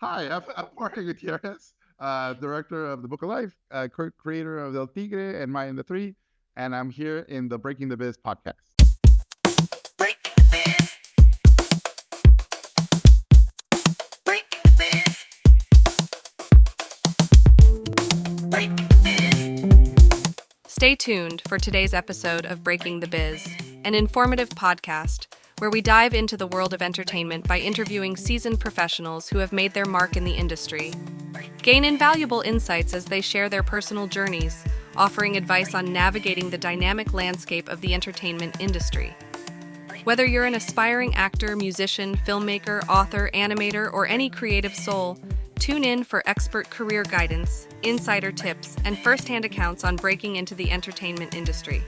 Hi, I'm Jorge Gutierrez, director of the Book of Life, creator of El Tigre and Maya and the Three, and I'm here in the Breaking the Biz podcast. Stay tuned for today's episode of Breaking the Biz, an informative podcast where we dive into the world of entertainment by interviewing seasoned professionals who have made their mark in the industry. Gain invaluable insights as they share their personal journeys, offering advice on navigating the dynamic landscape of the entertainment industry. Whether you're an aspiring actor, musician, filmmaker, author, animator, or any creative soul, tune in for expert career guidance, insider tips, and first-hand accounts on breaking into the entertainment industry.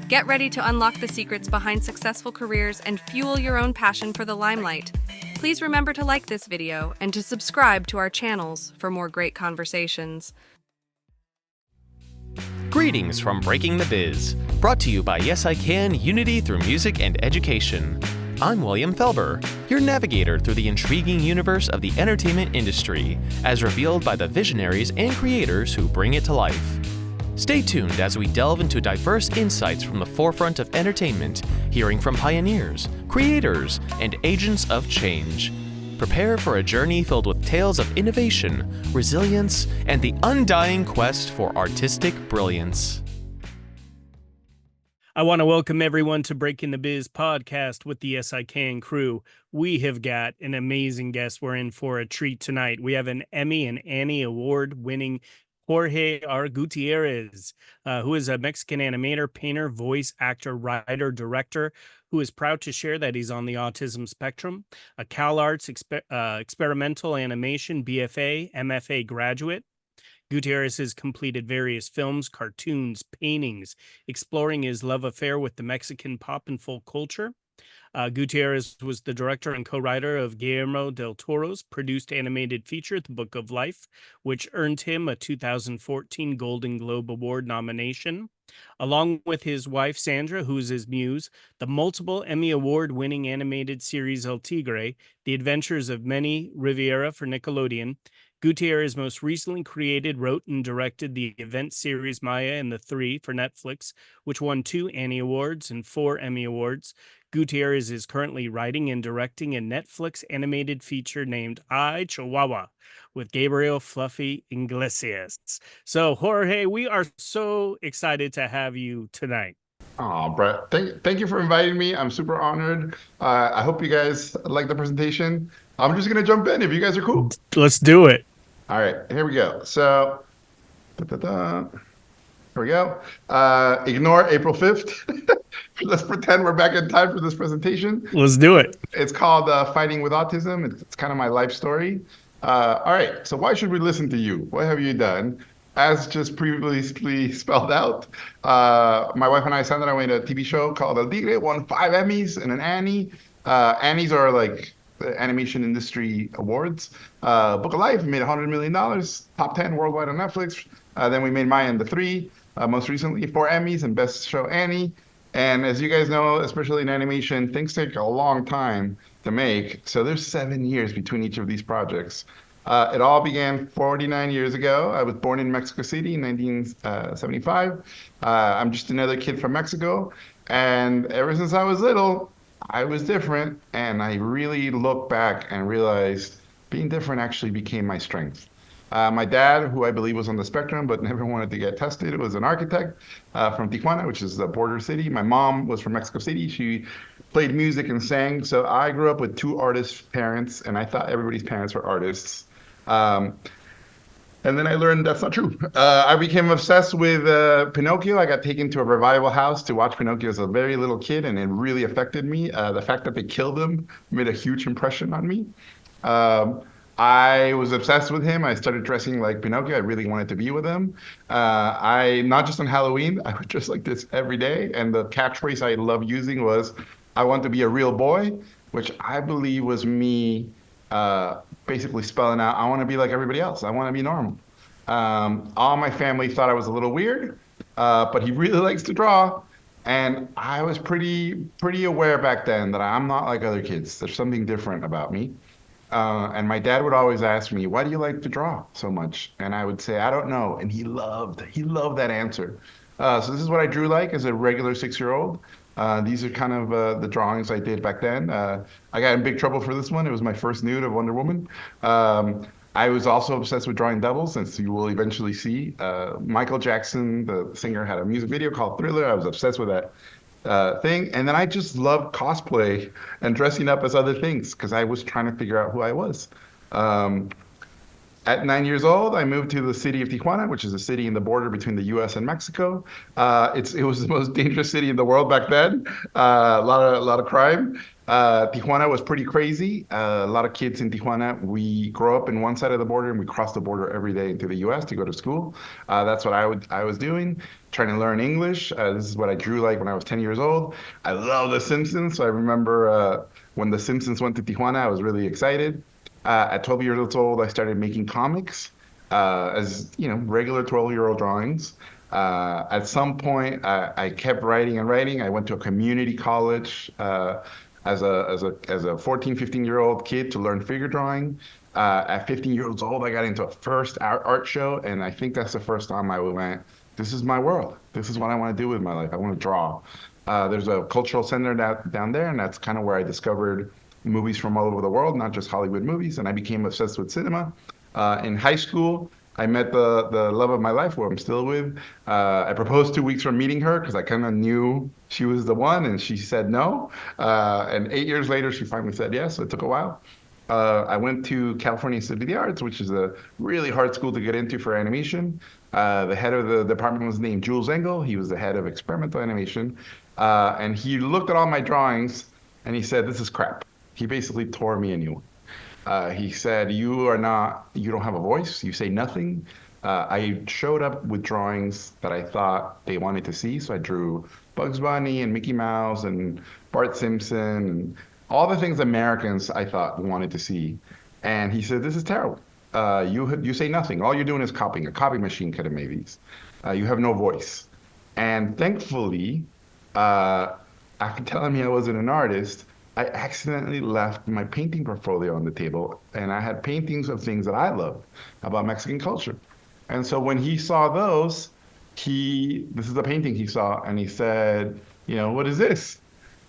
Get ready to unlock the secrets behind successful careers and fuel your own passion for the limelight. Please remember to like this video and to subscribe to our channels for more great conversations. Greetings from Breaking the Biz, brought to you by Yes I Can Unity Through Music and Education. I'm William Felber, your navigator through the intriguing universe of the entertainment industry, as revealed by the visionaries and creators who bring it to life. Stay tuned as we delve into diverse insights from the forefront of entertainment, hearing from pioneers, creators, and agents of change. Prepare for a journey filled with tales of innovation, resilience, and the undying quest for artistic brilliance. I want to welcome everyone to Breaking the Biz podcast with the Yes I Can crew. We have got an amazing guest. We're in for a treat tonight. We have an Emmy and Annie award-winning Jorge R. Gutierrez, who is a Mexican animator, painter, voice actor, writer, director, who is proud to share that he's on the autism spectrum, a CalArts experimental animation BFA, MFA graduate. Gutierrez has completed various films, cartoons, paintings, exploring his love affair with the Mexican pop and folk culture. Gutierrez was the director and co-writer of Guillermo del Toro's produced animated feature, The Book of Life, which earned him a 2014 Golden Globe Award nomination. Along with his wife, Sandra, who is his muse, the multiple Emmy Award-winning animated series El Tigre, The Adventures of Manny Rivera for Nickelodeon. Gutierrez most recently created, wrote, and directed the event series Maya and the Three for Netflix, which won 2 Annie Awards and 4 Emmy Awards. Gutierrez is currently writing and directing a Netflix animated feature named Chihuahua with Gabriel Fluffy Iglesias. So, Jorge, we are so excited to have you tonight. Oh, Brett, thank you for inviting me. I'm super honored. I hope you guys like the presentation. I'm just going to jump in if you guys are cool. Let's do it. All right, here we go. So, here we go. Ignore April 5th. Let's pretend we're back in time for this presentation. Let's do it. It's called Fighting with Autism. It's kind of my life story. All right, so why should we listen to you? What have you done? As just previously spelled out, my wife and I, Sandra, went to a TV show called El Tigre, won 5 Emmys and an Annie. Annies are like the animation industry awards. Book of Life made $100 million, top 10 worldwide on Netflix. Then we made Maya and the Three, most recently 4 Emmys and Best Show Annie. And as you guys know, especially in animation, things take a long time to make. So there's 7 years between each of these projects. It all began 49 years ago. I was born in Mexico City in 1975. I'm just another kid from Mexico. And ever since I was little, I was different. And I really look back and realized being different actually became my strength. My dad, who I believe was on the spectrum but never wanted to get tested, was an architect from Tijuana, which is the border city. My mom was from Mexico City. She played music and sang. So I grew up with 2 artist parents, and I thought everybody's parents were artists. And then I learned that's not true. I became obsessed with Pinocchio. I got taken to a revival house to watch Pinocchio as a very little kid, and it really affected me. The fact that they killed him made a huge impression on me. I was obsessed with him. I started dressing like Pinocchio. I really wanted to be with him. Not just on Halloween, I would dress like this every day. And the catchphrase I love using was, I want to be a real boy, which I believe was me basically spelling out, I want to be like everybody else. I want to be normal. All my family thought I was a little weird, but he really likes to draw. And I was pretty aware back then that I'm not like other kids. There's something different about me. And my dad would always ask me, "Why do you like to draw so much?" And I would say, "I don't know." And he loved that answer. So this is what I drew like as a regular 6-year-old. These are kind of the drawings I did back then. I got in big trouble for this one. It was my first nude of Wonder Woman. I was also obsessed with drawing devils, as you will eventually see. Michael Jackson, the singer, had a music video called Thriller. I was obsessed with that thing. And then I just loved cosplay and dressing up as other things because I was trying to figure out who I was. Um, at 9 years old, I moved to the city of Tijuana, which is a city in the border between the U.S. and Mexico. It was the most dangerous city in the world back then. A lot of crime. Tijuana was pretty crazy. A lot of kids in Tijuana. We grow up in one side of the border and we cross the border every day into the U.S. to go to school. That's what I was doing, trying to learn English. This is what I drew like when I was 10 years old. I love The Simpsons, so I remember when The Simpsons went to Tijuana, I was really excited. At 12 years old, I started making comics as regular 12-year-old drawings. At some point, I kept writing and writing. I went to a community college as a 14, 15-year-old kid to learn figure drawing. At 15 years old, I got into a first art show, and I think that's the first time I went, this is my world. This is what I want to do with my life. I want to draw. There's a cultural center down there, and that's kind of where I discovered movies from all over the world, not just Hollywood movies, and I became obsessed with cinema. In high school, I met the love of my life, who I'm still with. I proposed 2 weeks from meeting her because I kind of knew she was the one, and she said no. And 8 years later, she finally said yes, so it took a while. I went to California Institute of the Arts, which is a really hard school to get into for animation. The head of the department was named Jules Engel. He was the head of experimental animation. And he looked at all my drawings, and he said, this is crap. He basically tore me a new one. He said, you don't have a voice. You say nothing. I showed up with drawings that I thought they wanted to see. So I drew Bugs Bunny and Mickey Mouse and Bart Simpson and all the things Americans I thought wanted to see. And he said, this is terrible. You say nothing. All you're doing is copying. A copy machine could have made these. You have no voice. And thankfully, after telling me I wasn't an artist, I accidentally left my painting portfolio on the table, and I had paintings of things that I loved about Mexican culture. And so when he saw those, this is a painting he saw, and he said, what is this?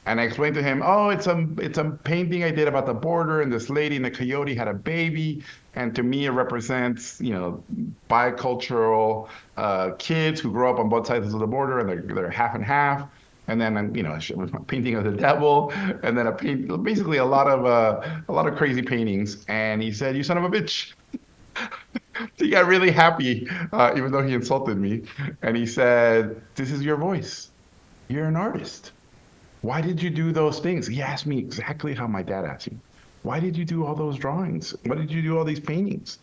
And I explained to him, oh, it's a painting I did about the border, and this lady and the coyote had a baby, and to me it represents, bicultural kids who grow up on both sides of the border, and they're half and half. And then, a painting of the devil, and then basically a lot of crazy paintings. And he said, "You son of a bitch." He got really happy, even though he insulted me. And he said, "This is your voice. You're an artist. Why did you do those things?" He asked me exactly how my dad asked me. Why did you do all those drawings? Why did you do all these paintings?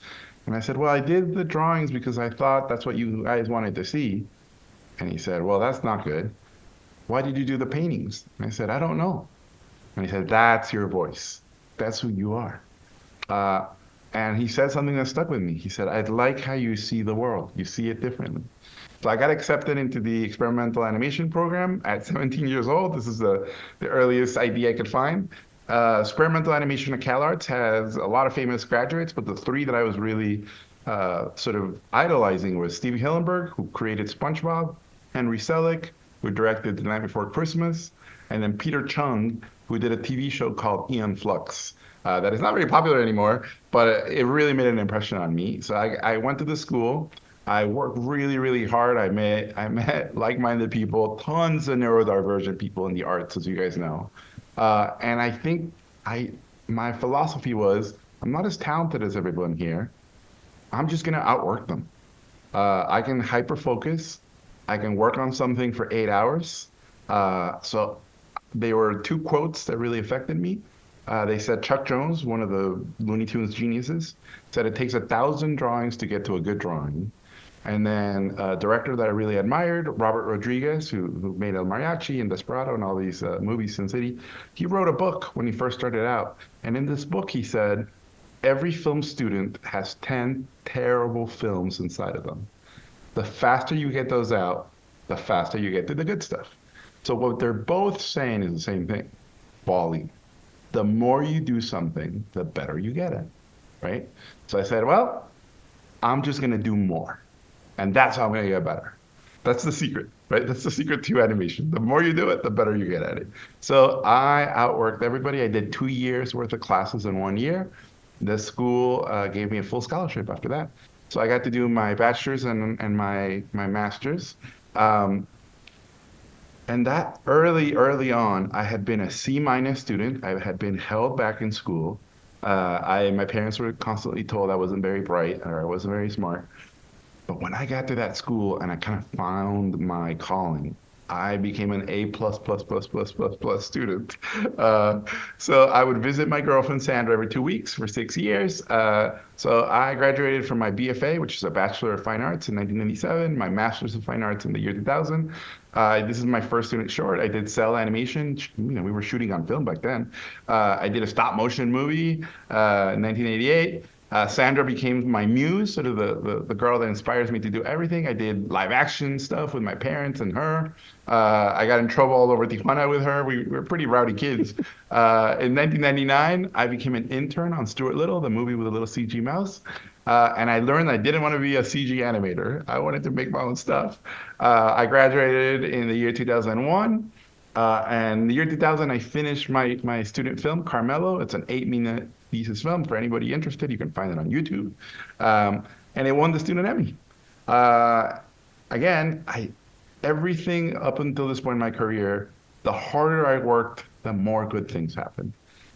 And I said, well, I did the drawings because I thought that's what you guys wanted to see. And he said, well, that's not good. Why did you do the paintings? And I said, I don't know. And he said, that's your voice. That's who you are. And he said something that stuck with me. He said, I like how you see the world. You see it differently. So I got accepted into the experimental animation program at 17 years old. This is the earliest ID I could find. Experimental animation at CalArts has a lot of famous graduates, but the three that I was really sort of idolizing was Steve Hillenburg, who created SpongeBob, Henry Selick, who directed The Night Before Christmas, and then Peter Chung, who did a TV show called Aeon Flux. That is not very popular anymore, but it really made an impression on me. So I went to the school. I worked really, really hard. I met like-minded people, tons of neurodivergent people in the arts, as you guys know. And I think my philosophy was, I'm not as talented as everyone here. I'm just going to outwork them. I can hyper-focus. I can work on something for 8 hours. So there were two quotes that really affected me. They said Chuck Jones, one of the Looney Tunes geniuses, said it takes 1,000 drawings to get to a good drawing. And then a director that I really admired, Robert Rodriguez, who made El Mariachi and Desperado and all these movies, Sin City, he wrote a book when he first started out. And in this book, he said, every film student has 10 terrible films inside of them. The faster you get those out, the faster you get to the good stuff. So what they're both saying is the same thing, volume. the more you do something, the better you get at, right? So I said, well, I'm just going to do more. And that's how I'm going to get better. That's the secret, right? That's the secret to animation. The more you do it, the better you get at it. So I outworked everybody. I did 2 years worth of classes in 1 year. The school gave me a full scholarship after that. So I got to do my bachelor's and my master's. And that early on, I had been a C-minus student. I had been held back in school. My parents were constantly told I wasn't very bright or I wasn't very smart. But when I got to that school and I kind of found my calling, I became an A plus plus plus plus plus plus student. So I would visit my girlfriend Sandra every 2 weeks for 6 years. So I graduated from my BFA, which is a Bachelor of Fine Arts in 1997, my Master's of Fine Arts in the year 2000. This is my first student short. I did cell animation. We were shooting on film back then. I did a stop motion movie in 1988. Sandra became my muse, sort of the girl that inspires me to do everything. I did live action stuff with my parents and her. I got in trouble all over Tijuana with her. We were pretty rowdy kids. In 1999, I became an intern on Stuart Little, the movie with a little CG mouse. And I learned I didn't want to be a CG animator. I wanted to make my own stuff. I graduated in the year 2001. And the year 2000, I finished my student film, Carmelo. It's an 8-minute thesis film. For anybody interested, you can find it on YouTube. And it won the Student Emmy. Again, everything up until this point in my career, the harder I worked, the more good things happened.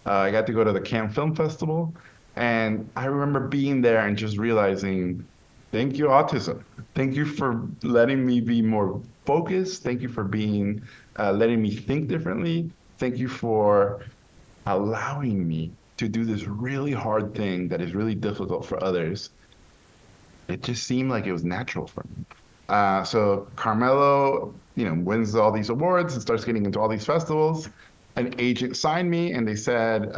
I got to go to the Cannes Film Festival, and I remember being there and just realizing, thank you, autism. Thank you for letting me be more focused. Thank you for letting me think differently. Thank you for allowing me to do this really hard thing that is really difficult for others. It just seemed like it was natural for me. So Carmelo, wins all these awards and starts getting into all these festivals. An agent signed me and they said,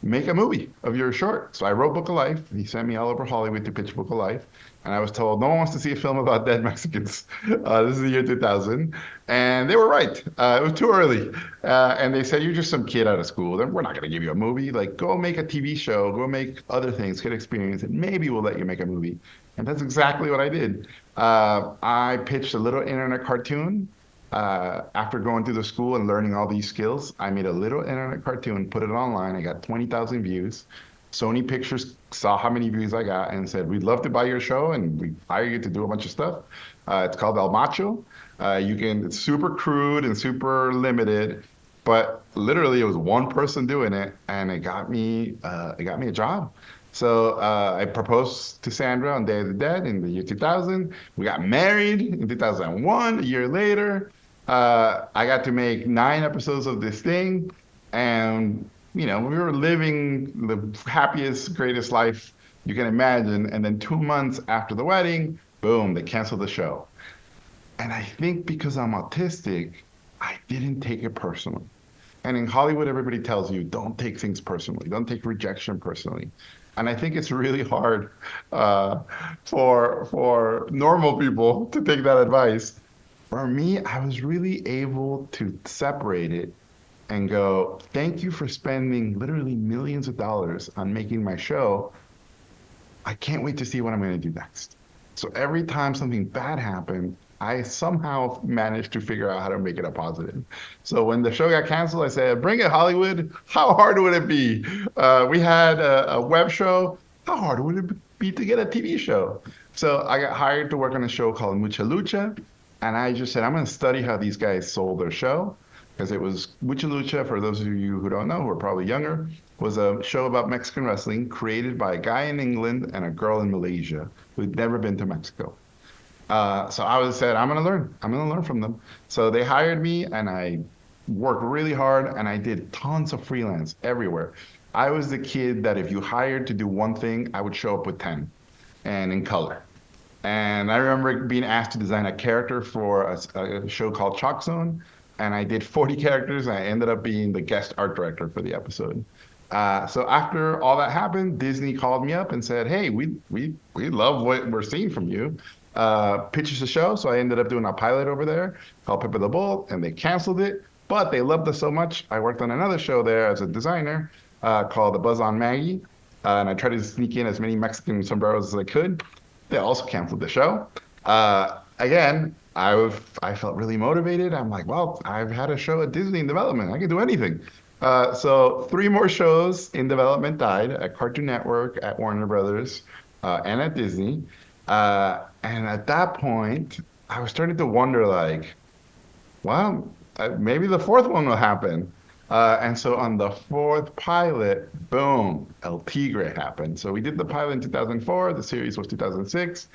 make a movie of your short. So I wrote Book of Life. He sent me all over Hollywood to pitch Book of Life. And I was told, no one wants to see a film about dead Mexicans. This is the year 2000. And they were right. It was too early. And they said, you're just some kid out of school. We're not going to give you a movie. Like, go make a TV show. Go make other things. Get experience. And maybe we'll let you make a movie. And that's exactly what I did. I pitched a little internet cartoon. After going through the school and learning all these skills, I made a little internet cartoon, put it online. I got 20,000 views. Sony Pictures saw how many views I got and said, we'd love to buy your show and we hire you to do a bunch of stuff. It's called El Macho. It's super crude and super limited, but literally it was one person doing it and it got me a job. So I proposed to Sandra on Day of the Dead in the year 2000. We got married in 2001, a year later. I got to make 9 episodes of this thing. And, we were living the happiest, greatest life you can imagine. And then 2 months after the wedding, boom, they canceled the show. And I think because I'm autistic, I didn't take it personally. And in Hollywood, everybody tells you, don't take things personally. Don't take rejection personally. And I think it's really hard for normal people to take that advice. For me, I was really able to separate it and go, thank you for spending literally millions of dollars on making my show. I can't wait to see what I'm going to do next. So every time something bad happened, I somehow managed to figure out how to make it a positive. So when the show got canceled, I said, bring it, Hollywood. How hard would it be? We had a web show. How hard would it be to get a TV show? So I got hired to work on a show called Mucha Lucha. And I just said, I'm going to study how these guys sold their show. Because it was Mucha Lucha, for those of you who don't know, who are probably younger, was a show about Mexican wrestling created by a guy in England and a girl in Malaysia who'd never been to Mexico. So I said, I'm going to learn. I'm going to learn from them. So they hired me and I worked really hard and I did tons of freelance everywhere. I was the kid that if you hired to do one thing, I would show up with 10 and in color. And I remember being asked to design a character for a show called Chalk Zone. And I did 40 characters and I ended up being the guest art director for the episode. So after all that happened, Disney called me up and said, hey, we love what we're seeing from you. Pitch us a show. So I ended up doing a pilot over there called Pepper the Bull, and they canceled it. But they loved us so much, I worked on another show there as a designer called The Buzz on Maggie. And I tried to sneak in as many Mexican sombreros as I could. They also canceled the show. Again, I felt really motivated. I'm like, well, I've had a show at Disney in development. I can do anything. So 3 more shows in development died at Cartoon Network, at Warner Brothers, and at Disney. And at that point, I was starting to wonder, like, well, maybe the 4th one will happen. And so on the 4th pilot, boom, El Tigre happened. So we did the pilot in 2004. The series was 2006.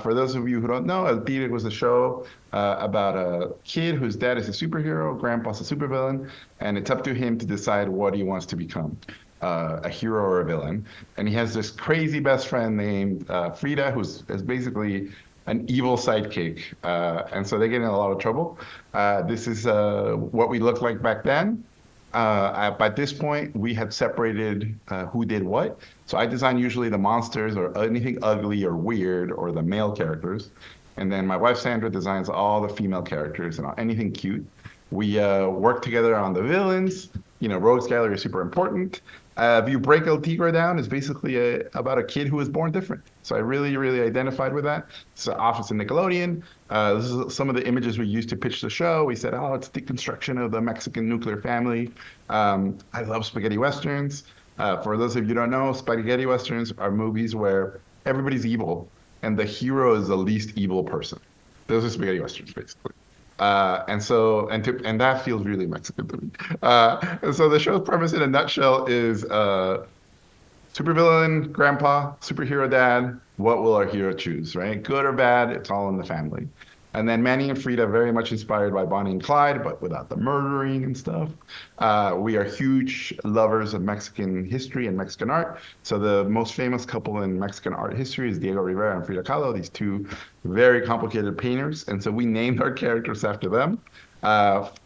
For those of you who don't know, El Tigre was a show about a kid whose dad is a superhero, grandpa's a supervillain, and it's up to him to decide what he wants to become, a hero or a villain. And he has this crazy best friend named Frida, who's is basically an evil sidekick. And so they get in a lot of trouble. This is what we looked like back then. By this point, we had separated who did what. So I design usually the monsters or anything ugly or weird or the male characters. And then my wife Sandra designs all the female characters and anything cute. We work together on the villains. Rogues Gallery is super important. If you break El Tigre down, it's basically about a kid who was born different. So I really, really identified with that. It's the office in Nickelodeon. This is some of the images we used to pitch the show. We said, oh, it's deconstruction of the Mexican nuclear family. I love spaghetti westerns. For those of you who don't know, spaghetti westerns are movies where everybody's evil and the hero is the least evil person. Those are spaghetti westerns, basically. And that feels really Mexican to me. And so the show's premise in a nutshell is supervillain grandpa, superhero dad. What will our hero choose, right? Good or bad, it's all in the family. And then Manny and Frida, very much inspired by Bonnie and Clyde, but without the murdering and stuff. We are huge lovers of Mexican history and Mexican art. So the most famous couple in Mexican art history is Diego Rivera and Frida Kahlo, these 2 very complicated painters. And so we named our characters after them.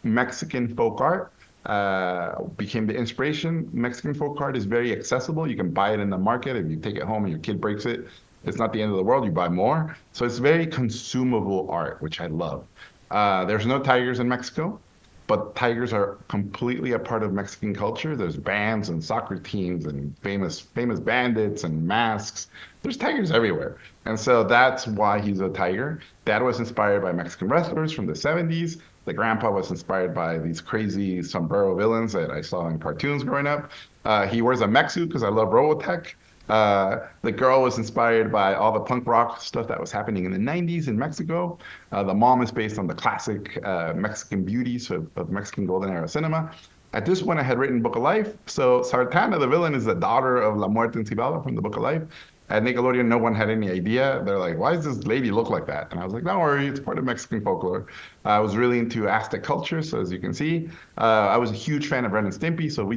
Mexican folk art became the inspiration. Mexican folk art is very accessible. You can buy it in the market. If you take it home and your kid breaks it, it's not the end of the world. You buy more. So it's very consumable art, which I love. There's no tigers in Mexico, but tigers are completely a part of Mexican culture. There's bands and soccer teams and famous bandits and masks. There's tigers everywhere. And so that's why he's a tiger. Dad was inspired by Mexican wrestlers from the 70s. The grandpa was inspired by these crazy sombrero villains that I saw in cartoons growing up. He wears a mech suit because I love Robotech. The girl was inspired by all the punk rock stuff that was happening in the 90s in Mexico. The mom is based on the classic Mexican beauties of Mexican golden era cinema. At this point, I had written Book of Life. So Sartana, the villain, is the daughter of La Muerte en Cibalba from the Book of Life. At Nickelodeon, no one had any idea. They're like, why does this lady look like that? And I was like, don't worry, it's part of Mexican folklore. I was really into Aztec culture, so as you can see, I was a huge fan of Ren and Stimpy. So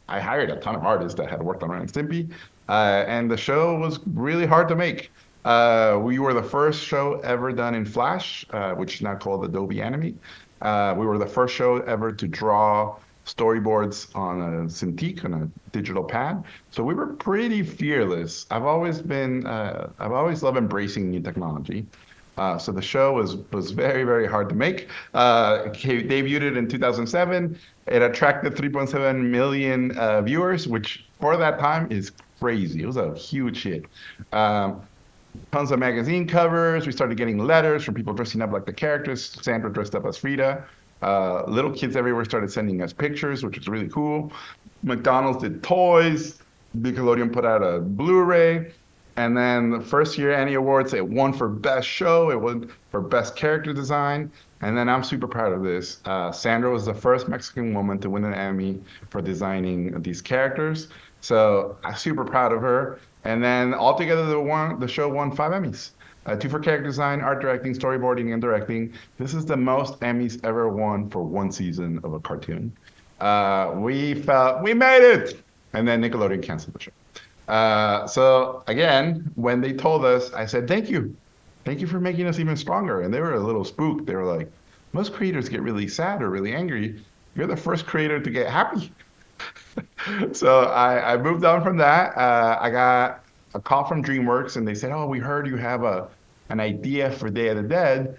I hired a ton of artists that had worked on Ren and Stimpy. And the show was really hard to make. We were the first show ever done in Flash, which is now called Adobe Animate. We were the first show ever to draw storyboards on a Cintiq, on a digital pad. So we were pretty fearless. I've always loved embracing new technology. So the show was very, very hard to make. It debuted in 2007. It attracted 3.7 million viewers, which for that time is crazy. It was a huge hit. Tons of magazine covers. We started getting letters from people dressing up like the characters. Sandra dressed up as Frida. Little kids everywhere started sending us pictures, which was really cool. McDonald's did toys. Nickelodeon put out a Blu-ray. And then the first year Annie Awards, it won for Best Show. It won for Best Character Design. And then I'm super proud of this. Sandra was the first Mexican woman to win an Emmy for designing these characters. So I'm super proud of her. And then altogether, the show won 5 Emmys. 2 for character design, art directing, storyboarding, and directing. This is the most Emmys ever won for one season of a cartoon. We felt we made it, and then Nickelodeon canceled the show. So again, when they told us, I said, thank you for making us even stronger. And they were a little spooked. They were like, most creators get really sad or really angry. You're the first creator to get happy. So I moved on from that. I got a call from DreamWorks, and they said, oh, we heard you have an idea for Day of the Dead.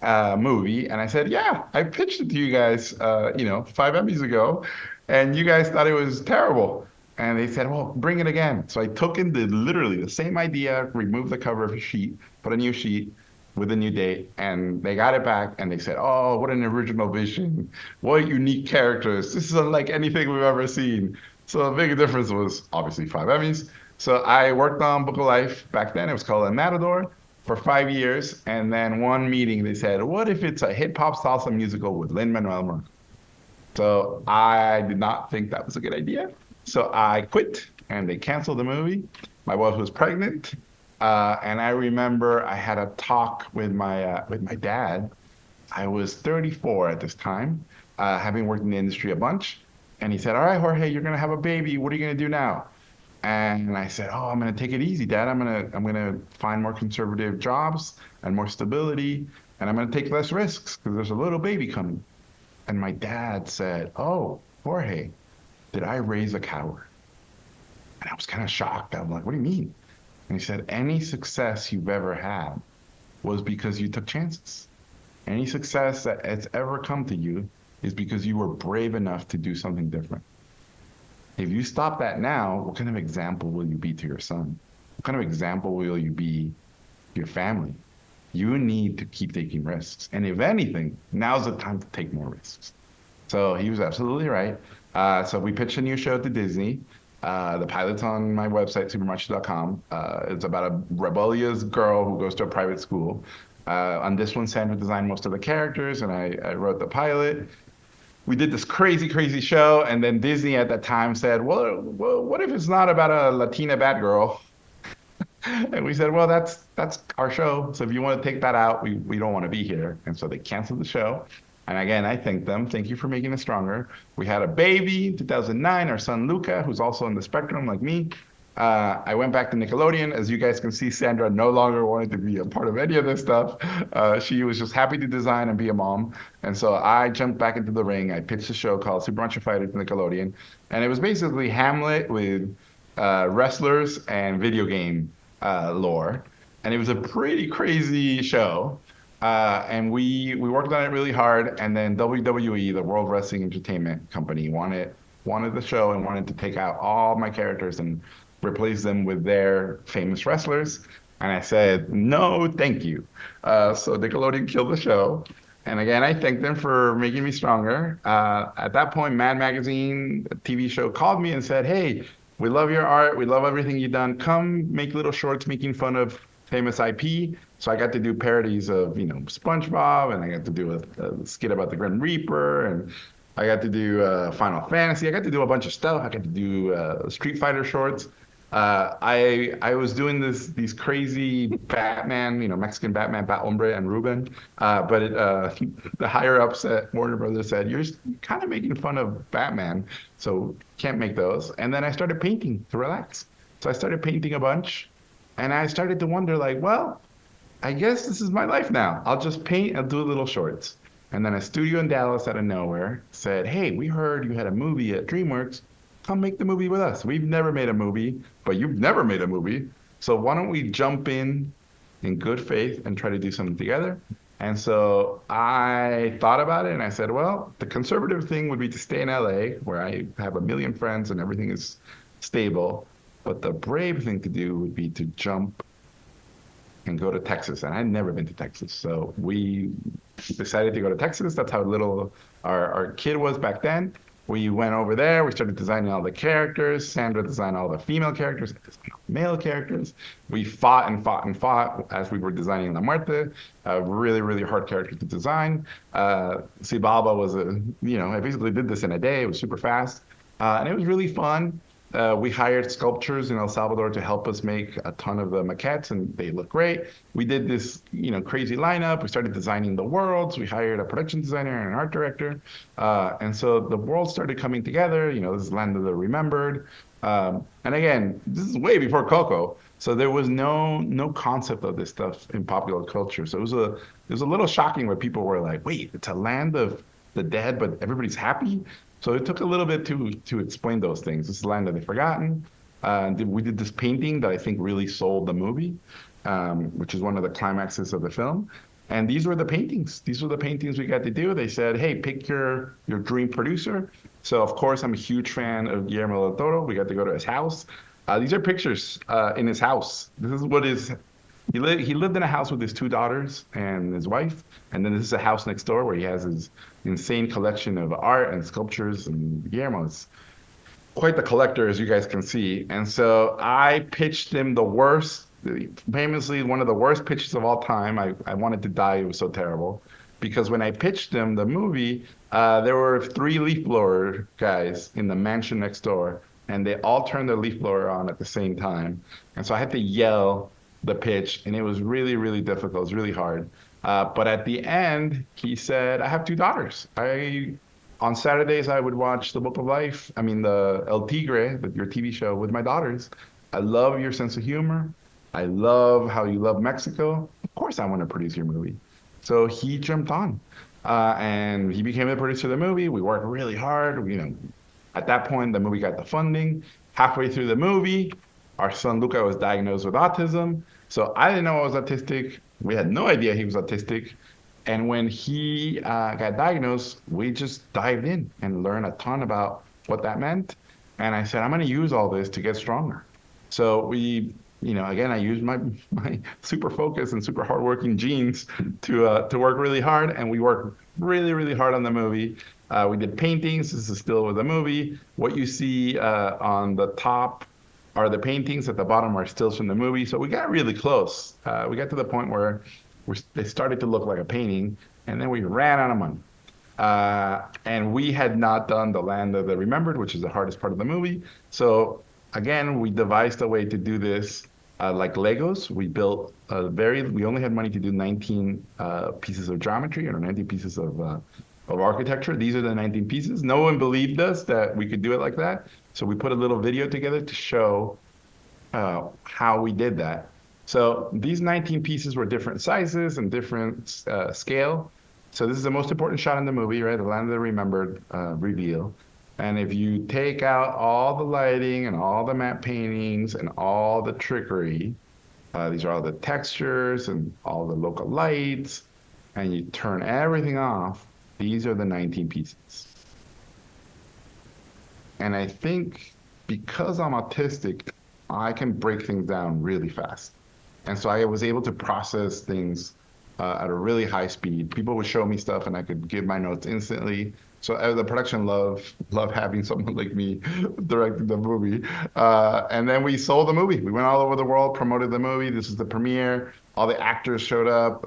movie. And I said, yeah, I pitched it to you guys, 5 Emmys ago, and you guys thought it was terrible. And they said, well, bring it again. So I took in literally the same idea, removed the cover of a sheet, put a new sheet with a new date, and they got it back and they said, oh, what an original vision. What unique characters. This is unlike anything we've ever seen. So the big difference was obviously 5 Emmys. So I worked on Book of Life back then. It was called A Matador for 5 years. And then one meeting, they said, what if it's a hip hop salsa musical with Lin-Manuel Miranda? So I did not think that was a good idea. So I quit and they canceled the movie. My wife was pregnant. And I remember I had a talk with my dad. I was 34 at this time, having worked in the industry a bunch. And he said, all right, Jorge, you're going to have a baby. What are you going to do now? And I said, oh, I'm going to take it easy, Dad. I'm going to find more conservative jobs and more stability. And I'm going to take less risks because there's a little baby coming. And my dad said, oh, Jorge, did I raise a coward? And I was kind of shocked. I'm like, what do you mean? And he said, any success you've ever had was because you took chances. Any success that has ever come to you is because you were brave enough to do something different. If you stop that now, what kind of example will you be to your son? What kind of example will you be to your family? You need to keep taking risks. And if anything, now's the time to take more risks. So he was absolutely right. So we pitched a new show to Disney. The pilot's on my website, supermacho.com. It's about a rebellious girl who goes to a private school. On this one, Sandra designed most of the characters, and I wrote the pilot. We did this crazy, crazy show, and then Disney at that time said, well, what if it's not about a Latina bad girl? And we said, well, that's our show. So if you want to take that out, we don't want to be here. And so they canceled the show. And again, I thank them. Thank you for making us stronger. We had a baby in 2009, our son Luca, who's also on the spectrum like me. I went back to Nickelodeon. As you guys can see, Sandra no longer wanted to be a part of any of this stuff. She was just happy to design and be a mom. And so I jumped back into the ring. I pitched a show called Super Macho Fighter to Nickelodeon. And it was basically Hamlet with wrestlers and video game lore. And it was a pretty crazy show. And we worked on it really hard. And then WWE, the World Wrestling Entertainment Company, wanted the show and wanted to take out all my characters and replace them with their famous wrestlers. And I said, no, thank you. So Nickelodeon killed the show. And again, I thank them for making me stronger. At that point, Mad Magazine, a TV show, called me and said, hey, we love your art. We love everything you've done. Come make little shorts making fun of famous IP. So I got to do parodies of, SpongeBob, and I got to do a skit about the Grim Reaper, and I got to do Final Fantasy. I got to do a bunch of stuff. I got to do Street Fighter shorts. I was doing these crazy Batman, Mexican Batman, Hombre and Ruben. But the higher ups at Warner Brothers said, you're kind of making fun of Batman, so can't make those. And then I started painting to relax. So I started painting a bunch, and I started to wonder, well, I guess this is my life now. I'll just paint and do little shorts. And then a studio in Dallas out of nowhere said, hey, we heard you had a movie at DreamWorks. Come make the movie with us. We've never made a movie, but you've never made a movie. So why don't we jump in good faith and try to do something together? And so I thought about it and I said, well, the conservative thing would be to stay in LA where I have a million friends and everything is stable. But the brave thing to do would be to jump and go to Texas. And I'd never been to Texas. So we decided to go to Texas. That's how little our kid was back then. We went over there. We started designing all the characters. Sandra designed all the female characters, male characters. We fought and fought and fought as we were designing La Muerte, a really, really hard character to design. Sibaba was I basically did this in a day. It was super fast. And it was really fun. We hired sculptors in El Salvador to help us make a ton of the maquettes, and they look great. We did this, crazy lineup. We started designing the worlds. We hired a production designer and an art director. And so the world started coming together. This is Land of the Remembered. And again, this is way before Coco. So there was no concept of this stuff in popular culture. So it was a little shocking where people were like, wait, it's a land of the dead, but everybody's happy? So it took a little bit to explain those things. This is Land of the Forgotten. We did this painting that I think really sold the movie, which is one of the climaxes of the film. And these were the paintings. These were the paintings we got to do. They said, hey, pick your dream producer. So, of course, I'm a huge fan of Guillermo del Toro. We got to go to his house. These are pictures in his house. This is what he lived in a house with his two daughters and his wife. And then this is a house next door where he has his insane collection of art and sculptures. And Guillermo's quite the collector, as you guys can see. And so I pitched him the worst, famously one of the worst pitches of all time. I wanted to die. It was so terrible. Because when I pitched him the movie, there were 3 leaf blower guys in the mansion next door, and they all turned their leaf blower on at the same time. And so I had to yell the pitch, and it was really, really difficult. It was really hard. But at the end, he said, I have 2 daughters. On Saturdays, I would watch The Book of Life. I mean, the El Tigre, your TV show, with my daughters. I love your sense of humor. I love how you love Mexico. Of course, I want to produce your movie. So he jumped on, and he became the producer of the movie. We worked really hard. At that point, the movie got the funding. Halfway through the movie, our son Luca was diagnosed with autism. So I didn't know I was autistic. We had no idea he was autistic. And when he got diagnosed, we just dived in and learned a ton about what that meant. And I said, I'm going to use all this to get stronger. So again, I used my super focus and super hardworking genes to work really hard, and we worked really, really hard on the movie. We did paintings. This is still with the movie. What you see on the top are the paintings. At the bottom are stills from the movie. So we got really close. We got to the point where they started to look like a painting, and then we ran out of money. And we had not done The Land of the Remembered, which is the hardest part of the movie. So again, we devised a way to do this like Legos. We only had money to do 19 pieces of geometry or 19 pieces of architecture. These are the 19 pieces. No one believed us that we could do it like that. So we put a little video together to show how we did that. So these 19 pieces were different sizes and different scale. So this is the most important shot in the movie, right? The Land of the Remembered reveal. And if you take out all the lighting and all the matte paintings and all the trickery, these are all the textures and all the local lights, and you turn everything off, these are the 19 pieces. And I think because I'm autistic, I can break things down really fast. And so I was able to process things at a really high speed. People would show me stuff and I could give my notes instantly. So the production loved having someone like me directing the movie. And then we sold the movie. We went all over the world, promoted the movie. This is the premiere. All the actors showed up.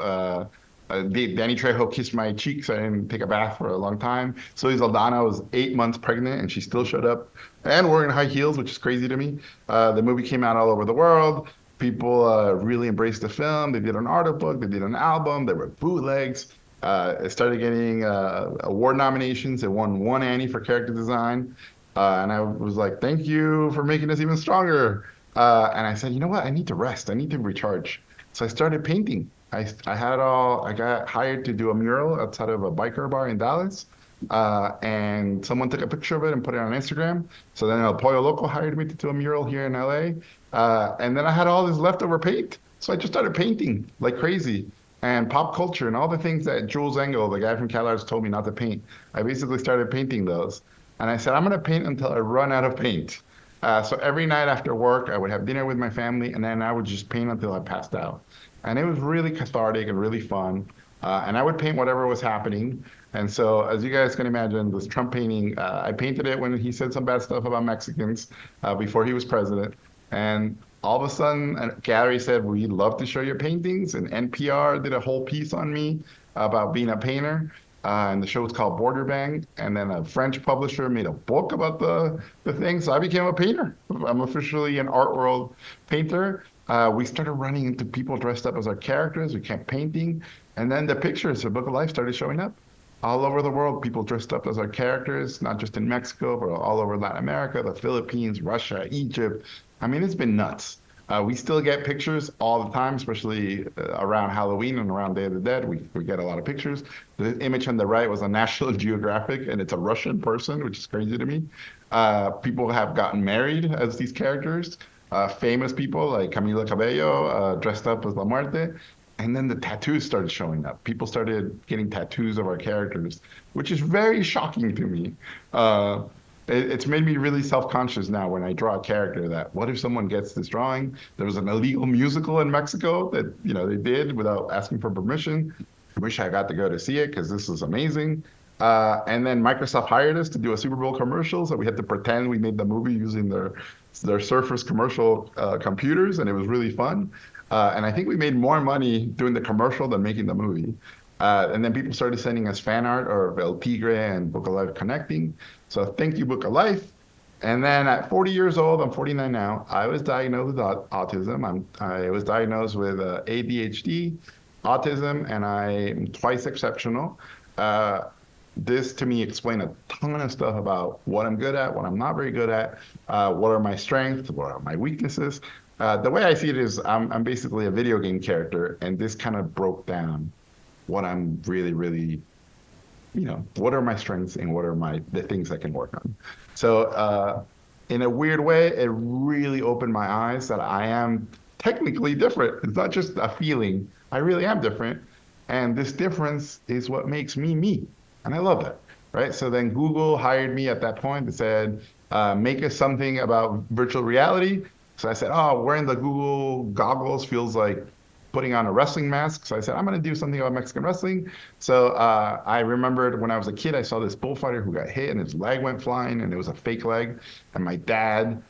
Danny Trejo kissed my cheeks. I didn't take a bath for a long time. Zoe Saldana was 8 months pregnant, and she still showed up and wearing high heels, which is crazy to me. The movie came out all over the world. People really embraced the film. They did an artbook. They did an album. There were bootlegs. It started getting award nominations. It won 1 Annie for character design. And I was like, thank you for making us even stronger. And I said, you know what? I need to rest. I need to recharge. So I started painting. I got hired to do a mural outside of a biker bar in Dallas. And someone took a picture of it and put it on Instagram. So then El Pollo Loco hired me to do a mural here in LA. And then I had all this leftover paint. So I just started painting like crazy. And pop culture and all the things that Jules Engel, the guy from CalArts, told me not to paint. I basically started painting those. And I said, I'm going to paint until I run out of paint. So every night after work, I would have dinner with my family, and then I would just paint until I passed out. And it was really cathartic and really fun. And I would paint whatever was happening. And so, as you guys can imagine, this Trump painting, I painted it when he said some bad stuff about Mexicans before he was president. And all of a sudden, Gary said, we'd love to show your paintings. And NPR did a whole piece on me about being a painter. And the show was called Border Bang. And then a French publisher made a book about the thing. So I became a painter. I'm officially an art world painter. We started running into people dressed up as our characters. We kept painting. And then the pictures of Book of Life started showing up. All over the world, people dressed up as our characters, not just in Mexico, but all over Latin America, the Philippines, Russia, Egypt. I mean, it's been nuts. We still get pictures all the time, especially around Halloween and around Day of the Dead. We get a lot of pictures. The image on the right was on National Geographic, and it's a Russian person, which is crazy to me. People have gotten married as these characters. Famous people like Camila Cabello dressed up as La Muerte. And then the tattoos started showing up. People started getting tattoos of our characters, which is very shocking to me. It's made me really self-conscious now when I draw a character that what if someone gets this drawing? There was an illegal musical in Mexico that, they did without asking for permission. I wish I got to go to see it because this is amazing. And then Microsoft hired us to do a Super Bowl commercial, so we had to pretend we made the movie using their Surface commercial computers, and it was really fun. And I think we made more money doing the commercial than making the movie. And then people started sending us fan art of El Tigre and Book of Life connecting. So thank you, Book of Life. And then at 40 years old, I'm 49 now, I was diagnosed with autism. I was diagnosed with ADHD, autism, and I'm twice exceptional. This to me explained a ton of stuff about what I'm good at, what I'm not very good at, what are my strengths, what are my weaknesses. The way I see it is I'm basically a video game character, and this kind of broke down what I'm really, really, what are my strengths and what are the things I can work on. So in a weird way, it really opened my eyes that I am technically different. It's not just a feeling. I really am different. And this difference is what makes me me. And I love that, right? So then Google hired me at that point and said, make us something about virtual reality. So I said, wearing the Google goggles feels like putting on a wrestling mask. So I said, I'm going to do something about Mexican wrestling. So I remembered when I was a kid, I saw this bullfighter who got hit and his leg went flying and it was a fake leg. And my dad,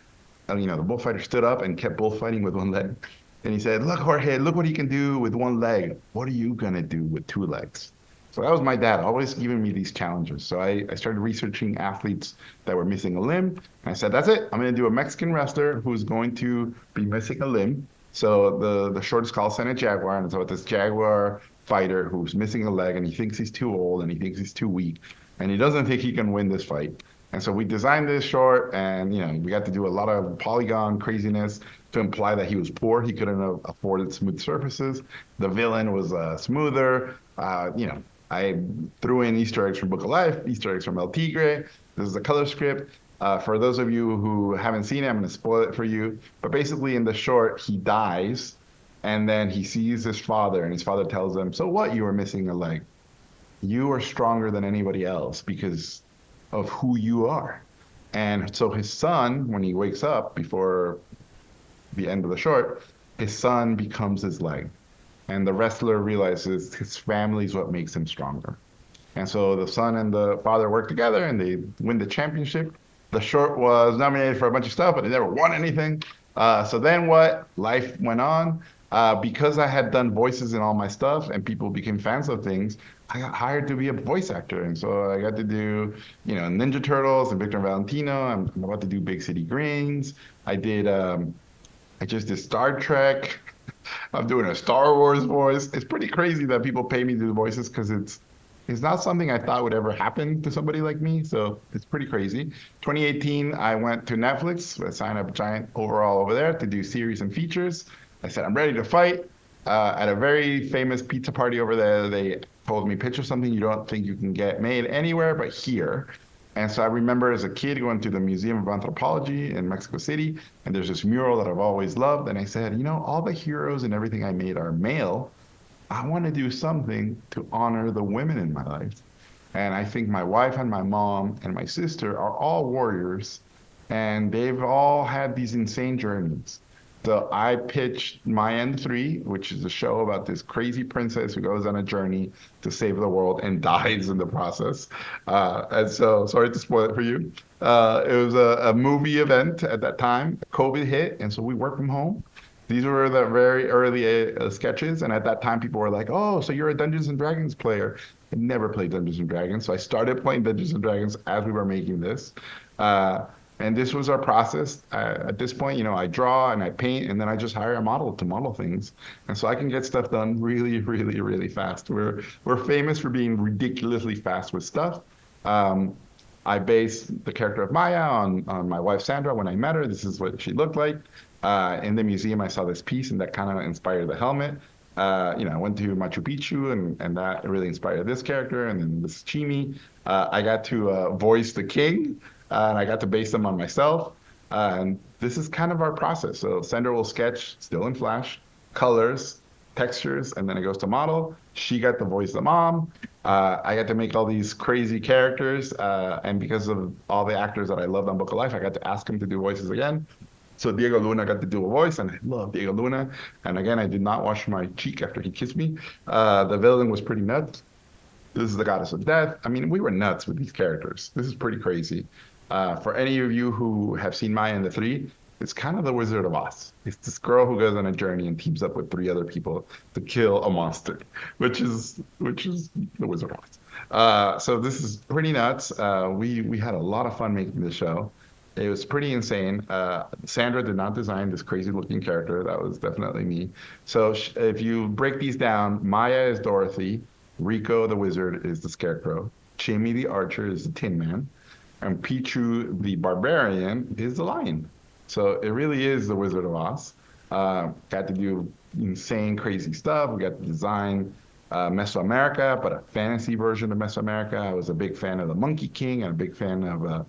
the bullfighter stood up and kept bullfighting with one leg. And he said, look, Jorge, look what he can do with one leg. What are you going to do with two legs? So that was my dad, always giving me these challenges. So I started researching athletes that were missing a limb. And I said, that's it. I'm going to do a Mexican wrestler who's going to be missing a limb. So the short is called Senate Jaguar. And it's about this Jaguar fighter who's missing a leg, and he thinks he's too old, and he thinks he's too weak, and he doesn't think he can win this fight. And so we designed this short, and we got to do a lot of polygon craziness to imply that he was poor. He couldn't have afforded smooth surfaces. The villain was smoother. I threw in Easter eggs from Book of Life, Easter eggs from El Tigre. This is a color script. For those of you who haven't seen it, I'm going to spoil it for you. But basically in the short, he dies, and then he sees his father, and his father tells him, so what, you were missing a leg? You are stronger than anybody else because of who you are. And so his son, when he wakes up before the end of the short, his son becomes his leg. And the wrestler realizes his family is what makes him stronger. And so the son and the father work together and they win the championship. The short was nominated for a bunch of stuff, but it never won anything. So then what? Life went on. Because I had done voices in all my stuff and people became fans of things, I got hired to be a voice actor. And so I got to do, Ninja Turtles and Victor and Valentino. I'm about to do Big City Greens. I just did Star Trek. I'm doing a Star Wars voice. It's pretty crazy that people pay me to do voices because it's not something I thought would ever happen to somebody like me. So it's pretty crazy. 2018, I went to Netflix. I signed up giant overall over there to do series and features. I said, I'm ready to fight. At a very famous pizza party over there, they told me, picture something you don't think you can get made anywhere but here. And so I remember as a kid going to the Museum of Anthropology in Mexico City, and there's this mural that I've always loved. And I said, all the heroes and everything I made are male. I want to do something to honor the women in my life. And I think my wife and my mom and my sister are all warriors, and they've all had these insane journeys. So I pitched My End 3, which is a show about this crazy princess who goes on a journey to save the world and dies in the process. And so, sorry to spoil it for you. It was a movie event at that time. COVID hit, and so we worked from home. These were the very early sketches, and at that time people were like, oh, so you're a Dungeons & Dragons player. I never played Dungeons & Dragons, so I started playing Dungeons & Dragons as we were making this. And this was our process. At this point, I draw and I paint, and then I just hire a model to model things. And so I can get stuff done really, really, really fast. We're famous for being ridiculously fast with stuff. I based the character of Maya on my wife, Sandra. When I met her, this is what she looked like. In the museum, I saw this piece, and that kind of inspired the helmet. I went to Machu Picchu, and that really inspired this character, and then this Chimi. I got to voice the king. And I got to base them on myself. And this is kind of our process. So Sender will sketch, still in Flash, colors, textures, and then it goes to model. She got the voice of the mom. I got to make all these crazy characters, and because of all the actors that I loved on Book of Life, I got to ask them to do voices again. So Diego Luna got to do a voice, and I love Diego Luna. And again, I did not wash my cheek after he kissed me. The villain was pretty nuts. This is the goddess of death. I mean, we were nuts with these characters. This is pretty crazy. For any of you who have seen Maya and the Three, it's kind of the Wizard of Oz. It's this girl who goes on a journey and teams up with 3 other people to kill a monster, which is the Wizard of Oz. So this is pretty nuts. We had a lot of fun making this show. It was pretty insane. Sandra did not design this crazy looking character. That was definitely me. So if you break these down, Maya is Dorothy, Rico the Wizard is the Scarecrow, Chimmy the Archer is the Tin Man, and Pichu the Barbarian is the Lion. So it really is the Wizard of Oz. Got to do insane, crazy stuff. We got to design Mesoamerica, but a fantasy version of Mesoamerica. I was a big fan of the Monkey King and a big fan of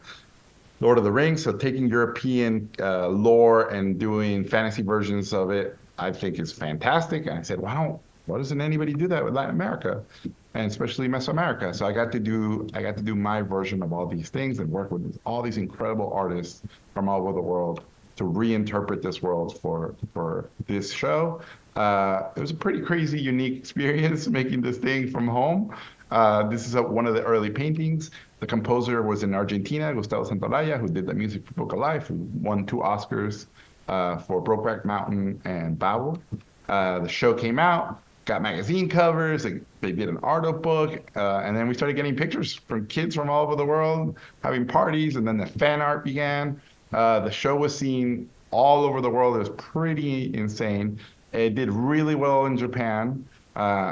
Lord of the Rings. So taking European lore and doing fantasy versions of it, I think is fantastic. And I said, why doesn't anybody do that with Latin America, and especially Mesoamerica? So I got to do my version of all these things and work with all these incredible artists from all over the world to reinterpret this world for this show. It was a pretty crazy, unique experience making this thing from home. This is one of the early paintings. The composer was in Argentina, Gustavo Santaolalla, who did the music for Book of Life, who won 2 Oscars for Brokeback Mountain and Babel. The show came out, got magazine covers, they did an art book, and then we started getting pictures from kids from all over the world, having parties, and then the fan art began. The show was seen all over the world. It was pretty insane. It did really well in Japan,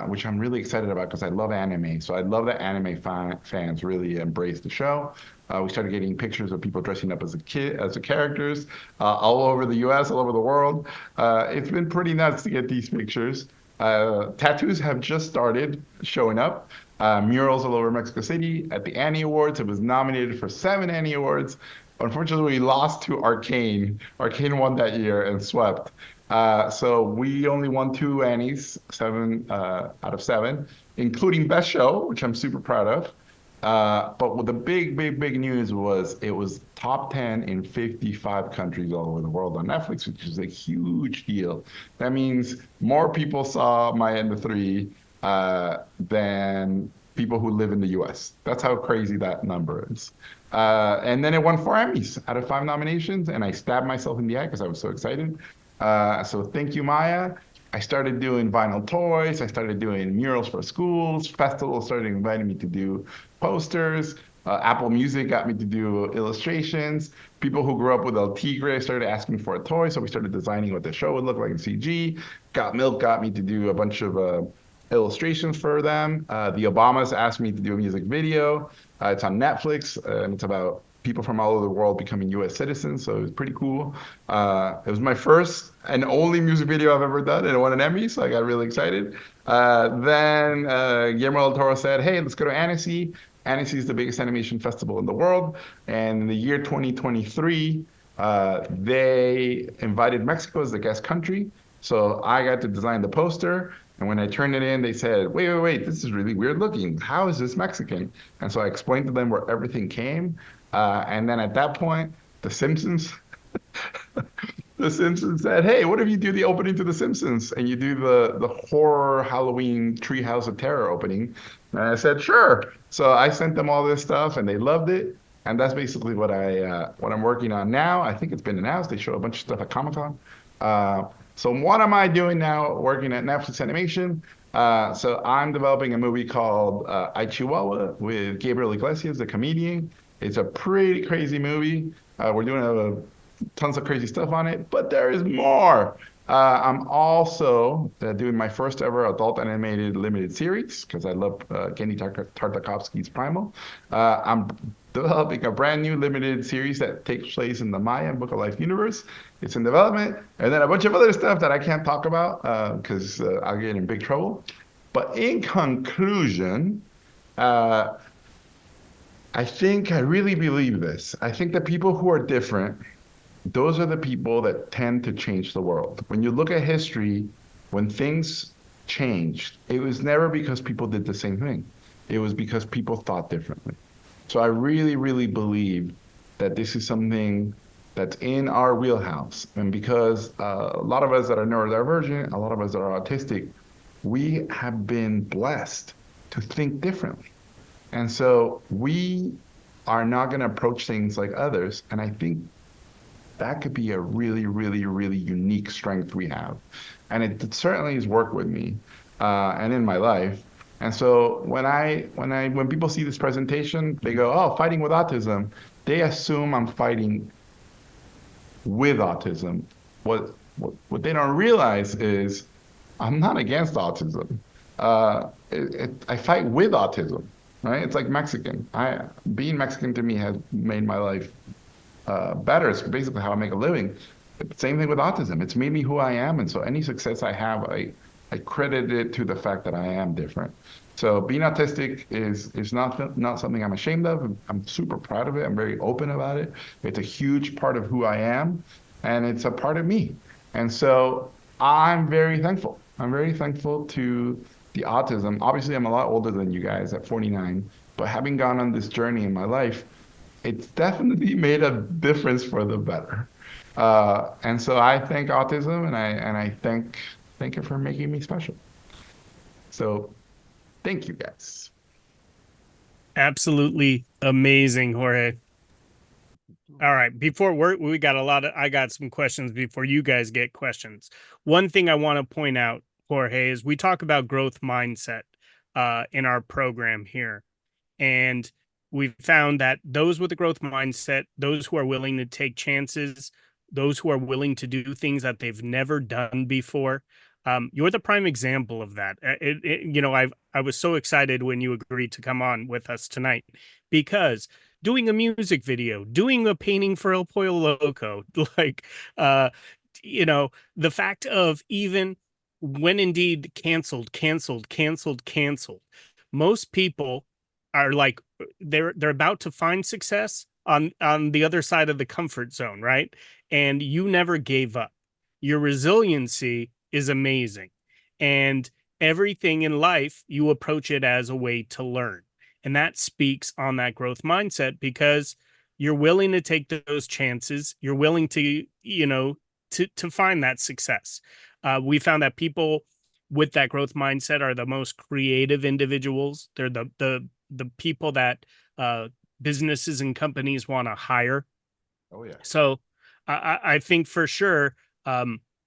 which I'm really excited about because I love anime. So I love that anime fans really embrace the show. We started getting pictures of people dressing up as the characters, all over the U.S., all over the world. It's been pretty nuts to get these pictures. Tattoos have just started showing up. Murals all over Mexico City. At the Annie Awards, it was nominated for 7 Annie Awards. Unfortunately, we lost to Arcane. Arcane won that year and swept. So we only won 2 Annies, 7 out of 7, including Best Show, which I'm super proud of. But what the big news was, it was top 10 in 55 countries all over the world on Netflix, which is a huge deal. That means more people saw Maya and the Three than people who live in the US. That's how crazy that number is. And then it won 4 Emmys out of 5 nominations, and I stabbed myself in the eye because I was so excited. So thank you, Maya. I started doing vinyl toys. I started doing murals for schools. Festivals started inviting me to do posters. Apple Music got me to do illustrations. People who grew up with El Tigre started asking for a toy, so we started designing what the show would look like in CG. Got Milk got me to do a bunch of illustrations for them. The Obamas asked me to do a music video. It's on Netflix, and it's about people from all over the world becoming U.S. citizens, so it was pretty cool. It was my first and only music video I've ever done, and it won an Emmy, so I got really excited. Then Guillermo del Toro said, hey, let's go to Annecy. Annecy is the biggest animation festival in the world, and in the year 2023, they invited Mexico as the guest country, so I got to design the poster. And when I turned it in, they said, wait, this is really weird looking. How is this Mexican? And so I explained to them where everything came. And then at that point, The Simpsons said, hey, what if you do the opening to The Simpsons and you do the horror Halloween Treehouse of Terror opening? And I said, sure. So I sent them all this stuff and they loved it. And that's basically what I'm working on now. I think it's been announced. They show a bunch of stuff at Comic-Con. So what am I doing now working at Netflix Animation? So I'm developing a movie called Chihuahua with Gabriel Iglesias, the comedian. It's a pretty crazy movie. We're doing tons of crazy stuff on it, but there is more. I'm also doing my first ever adult animated limited series because I love Kenny Tartakovsky's Primal. I'm developing a brand new limited series that takes place in the Maya and Book of Life universe. It's in development, and then a bunch of other stuff that I can't talk about because I'll get in big trouble. But in conclusion, I really believe this. I think that people who are different, those are the people that tend to change the world. When you look at history, when things changed, it was never because people did the same thing. It was because people thought differently. So I really, really believe that this is something that's in our wheelhouse. And because a lot of us that are neurodivergent, a lot of us that are autistic, we have been blessed to think differently. And so we are not going to approach things like others. And I think that could be a really, really, really unique strength we have. And it certainly has worked with me and in my life. And so when people see this presentation, they go, "Oh, fighting with autism." They assume I'm fighting with autism. What they don't realize is I'm not against autism. I fight with autism, right? It's like Mexican. Being Mexican to me has made my life better. It's basically how I make a living. But same thing with autism. It's made me who I am, and so any success I have, I credit it to the fact that I am different. So being autistic is not something I'm ashamed of. I'm super proud of it. I'm very open about it. It's a huge part of who I am, and it's a part of me. And so I'm very thankful. I'm very thankful to the autism. Obviously, I'm a lot older than you guys at 49, but having gone on this journey in my life, it's definitely made a difference for the better. And so I thank autism, and I thank it for making me special. So thank you guys. Absolutely amazing, Jorge. All right, we got I got some questions before you guys get questions. One thing I want to point out, Jorge, is we talk about growth mindset in our program here. And we've found that those with the growth mindset, those who are willing to take chances, those who are willing to do things that they've never done before, you're the prime example of that. I was so excited when you agreed to come on with us tonight, because doing a music video, doing a painting for El Pollo Loco, like, the fact of even when Indeed canceled, most people are like, they're about to find success on the other side of the comfort zone, right? And you never gave up. Your resiliency is amazing. And everything in life, you approach it as a way to learn. And that speaks on that growth mindset, because you're willing to take those chances. You're willing to, to find that success. We found that people with that growth mindset are the most creative individuals. They're the people that businesses and companies want to hire. Oh yeah. So I think for sure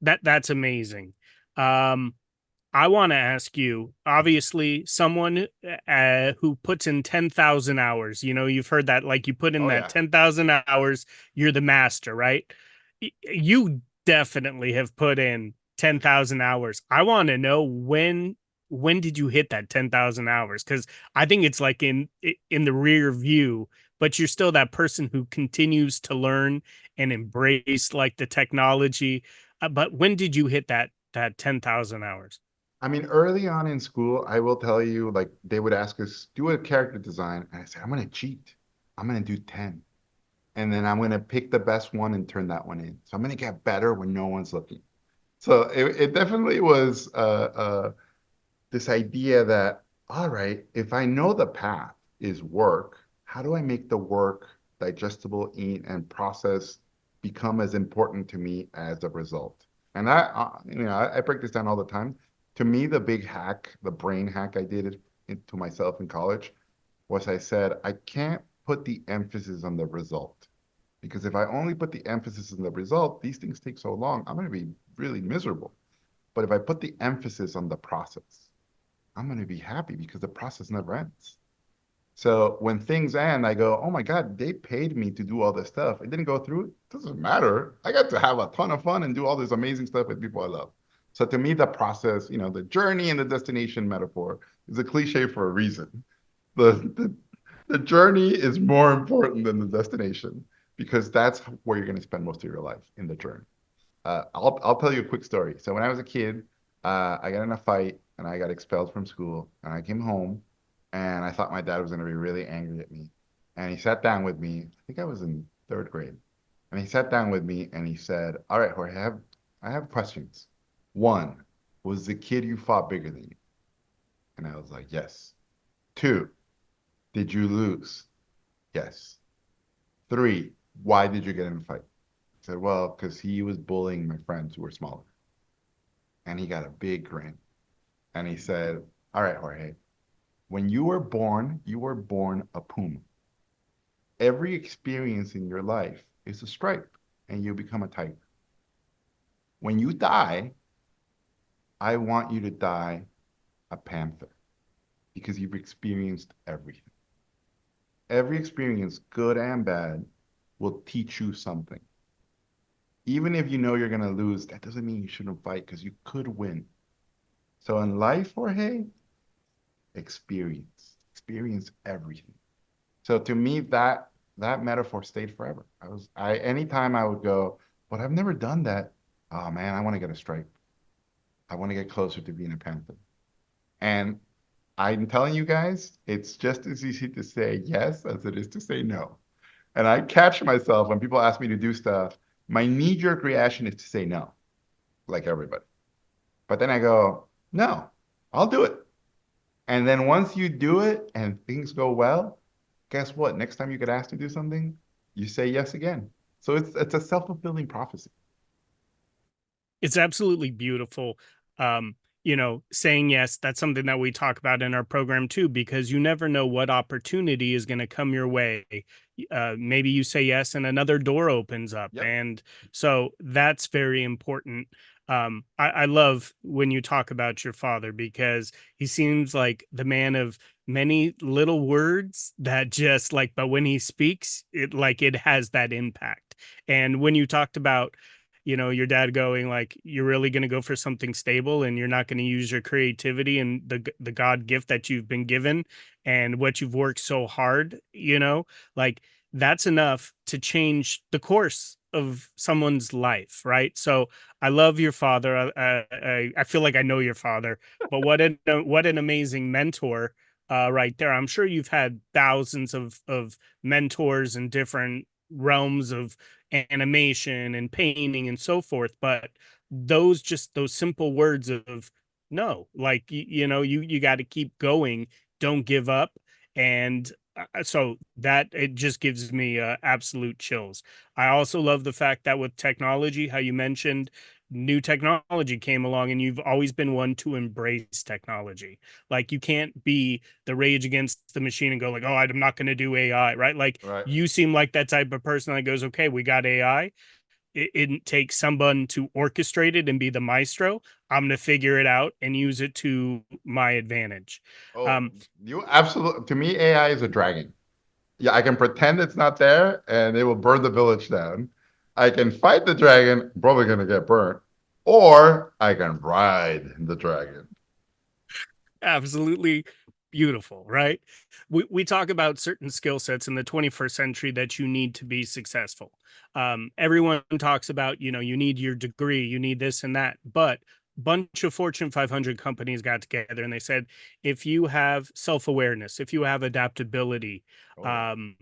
that's amazing. I want to ask you, obviously, someone who puts in 10,000 hours, you've heard that, like, you put in Oh that yeah. 10,000 hours, you're the master, right? You definitely have put in 10,000 hours. I want to know when did you hit that 10,000 hours? Because I think it's like in the rear view, but you're still that person who continues to learn and embrace like the technology. But when did you hit that 10,000 hours? I mean, early on in school, I will tell you, like, they would ask us, do a character design. And I said, I'm going to cheat. I'm going to do 10. And then I'm going to pick the best one and turn that one in. So I'm going to get better when no one's looking. So it definitely was this idea that, all right, if I know the path is work, how do I make the work digestible, eat, and process become as important to me as the result? And that, I break this down all the time. To me, the big hack, the brain hack I did to myself in college was I said, I can't put the emphasis on the result. Because if I only put the emphasis on the result, these things take so long, I'm going to be really miserable. But if I put the emphasis on the process, I'm going to be happy because the process never ends. So when things end, I go, oh my God, they paid me to do all this stuff. It didn't go through. It doesn't matter. I got to have a ton of fun and do all this amazing stuff with people I love. So to me, the process, the journey and the destination metaphor is a cliche for a reason. The journey is more important than the destination, because that's where you're going to spend most of your life, in the journey. I'll tell you a quick story. So when I was a kid, I got in a fight and I got expelled from school, and I came home and I thought my dad was going to be really angry at me. And he sat down with me. I think I was in third grade. And he sat down with me and he said, all right, Jorge, I have questions. One, Was the kid you fought bigger than you? And I was like, yes. Two, did you lose? Yes. Three, why did you get in a fight? I said, well, because he was bullying my friends who were smaller. And he got a big grin. And he said, all right, Jorge, when you were born a puma. Every experience in your life is a stripe, and you become a tiger. When you die, I want you to die a panther because you've experienced everything. Every experience, good and bad, will teach you something. Even if you know you're going to lose, that doesn't mean you shouldn't fight because you could win. So in life, Jorge, experience everything. So to me, that metaphor stayed forever. Anytime I would go, but I've never done that. Oh man, I want to get a stripe. I want to get closer to being a panther. And I'm telling you guys, it's just as easy to say yes as it is to say no. And I catch myself when people ask me to do stuff, my knee-jerk reaction is to say no, like everybody. But then I go, no, I'll do it. And then once you do it and things go well, guess what? Next time you get asked to do something, you say yes again. So it's a self-fulfilling prophecy. It's absolutely beautiful. Saying yes, that's something that we talk about in our program too, because you never know what opportunity is going to come your way. Maybe you say yes and another door opens up. Yep. And so that's very important. I love when you talk about your father because he seems like the man of many little words that just like, but when he speaks, it has that impact. And when you talked about your dad going like, you're really going to go for something stable and you're not going to use your creativity and the God gift that you've been given and what you've worked so hard, like that's enough to change the course of someone's life. Right. So I love your father. I feel like I know your father, but what an amazing mentor right there. I'm sure you've had thousands of mentors in different realms of animation and painting and so forth, but those simple words of no, like you got to keep going, don't give up. And so that it just gives me absolute chills. I also love the fact that with technology, how you mentioned new technology came along and you've always been one to embrace technology. Like you can't be the rage against the machine and go like, oh, I'm not going to do AI, right? Like Right. you seem like that type of person that goes, okay, we got AI. It takes someone to orchestrate it and be the maestro. I'm going to figure it out and use it to my advantage. Oh, you absolutely, to me, AI is a dragon. Yeah, I can pretend it's not there and it will burn the village down. I can fight the dragon, probably gonna get burnt, or I can ride the dragon. Absolutely beautiful, right? We talk about certain skill sets in the 21st century that you need to be successful. Everyone talks about, you need your degree, you need this and that, but bunch of Fortune 500 companies got together and they said, if you have self-awareness, if you have adaptability, Oh, um,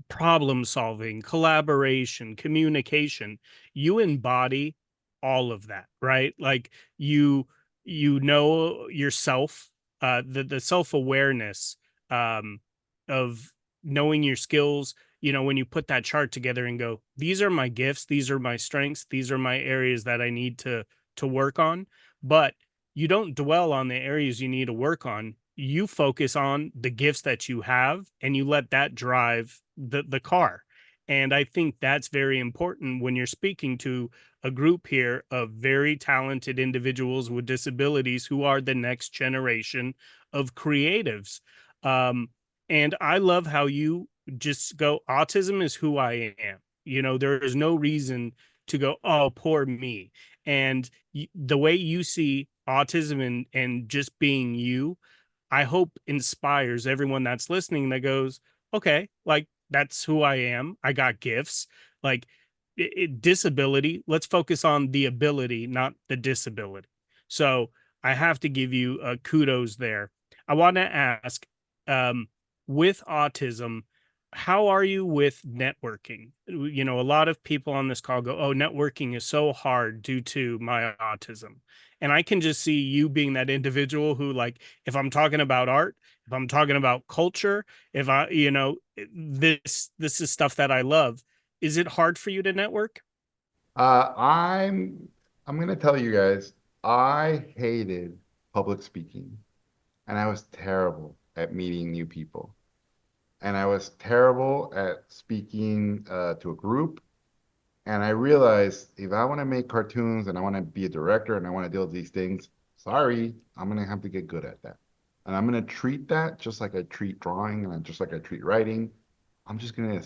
problem solving, collaboration, communication, you embody all of that, right? Like you know yourself, the self-awareness of knowing your skills, when you put that chart together and go, these are my gifts, these are my strengths, these are my areas that I need to work on. But you don't dwell on the areas you need to work on. You focus on the gifts that you have and you let that drive the car. And I think that's very important when you're speaking to a group here of very talented individuals with disabilities who are the next generation of creatives. Um, and I love how you just go, autism is who I am. There is no reason to go, oh, poor me. And the way you see autism and just being you, I hope inspires everyone that's listening that goes, okay, like that's who I am. I got gifts. Like disability, let's focus on the ability, not the disability. So I have to give you kudos there. I want to ask, um, with autism, how are you with networking? You know, a lot of people on this call go, "Oh, networking is so hard due to my autism." And I can just see you being that individual who, like, if I'm talking about art, if I'm talking about culture, if I, you know, this is stuff that I love. Is it hard for you to network? Uh, I'm I'm gonna tell you guys, I hated public speaking, and I was terrible at meeting new people, and I was terrible at speaking to a group. And I realized if I want to make cartoons and I want to be a director and I want to deal with these things, sorry, I'm gonna have to get good at that. And I'm gonna treat that just like I treat drawing and just like I treat writing. I'm just gonna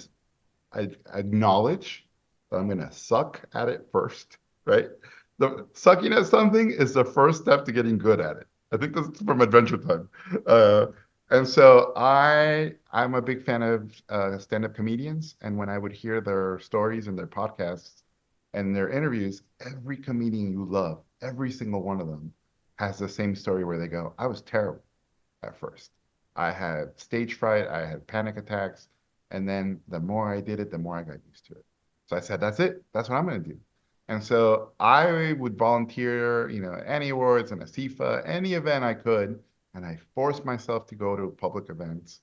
I acknowledge that I'm gonna suck at it first, right? The sucking at something is the first step to getting good at it. I think that's from Adventure Time. Uh, and so I'm a big fan of stand-up comedians, and when I would hear their stories and their podcasts and their interviews, every comedian you love, every single one of them has the same story where they go, I was terrible at first. I had stage fright, I had panic attacks, and then the more I did it, the more I got used to it. So I said, that's it. That's what I'm going to do. And so I would volunteer, any awards and a CIFA, any event I could, and I forced myself to go to public events.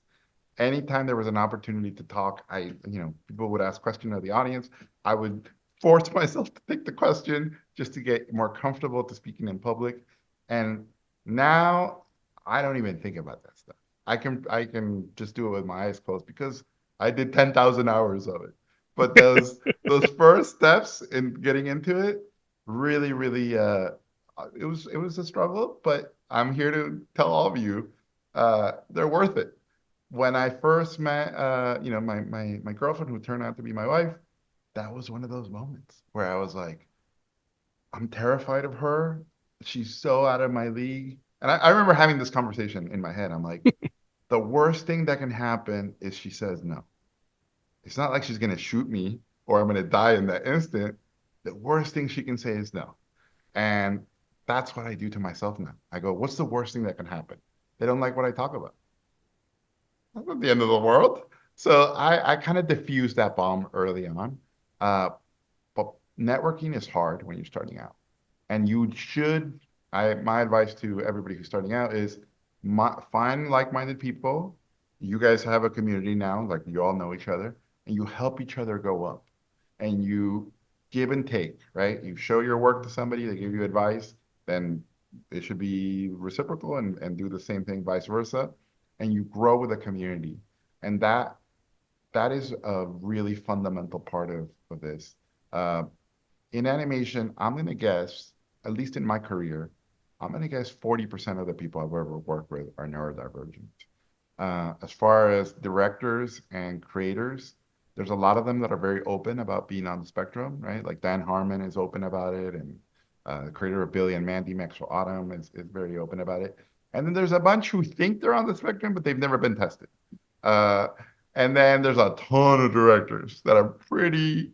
Anytime there was an opportunity to talk, people would ask questions of the audience. I would force myself to take the question just to get more comfortable to speaking in public. And now I don't even think about that stuff. I can just do it with my eyes closed because I did 10,000 hours of it. But those first steps in getting into it really, really it was a struggle, but I'm here to tell all of you they're worth it. When I first met my girlfriend who turned out to be my wife, that was one of those moments where I was like, I'm terrified of her. She's so out of my league. And I remember having this conversation in my head. I'm like, the worst thing that can happen is she says no. It's not like she's going to shoot me or I'm going to die in that instant. The worst thing she can say is no. And that's what I do to myself now. I go, what's the worst thing that can happen? They don't like what I talk about. That's not the end of the world. So I kind of diffused that bomb early on. Uh, but networking is hard when you're starting out. And you should, my advice to everybody who's starting out is find like-minded people. You guys have a community now, like you all know each other, and you help each other go up. And you give and take, right? You show your work to somebody, they give you advice, then it should be reciprocal and do the same thing, vice versa. And you grow with a community. And that is a really fundamental part of this. Uh, in animation, I'm going to guess, at least in my career, I'm going to guess 40% of the people I've ever worked with are neurodivergent. As far as directors and creators, there's a lot of them that are very open about being on the spectrum, right? Like Dan Harmon is open about it, and the creator of Billy and Mandy, Maxwell Autumn, is very open about it. And then there's a bunch who think they're on the spectrum, but they've never been tested. Uh, and then there's a ton of directors that are pretty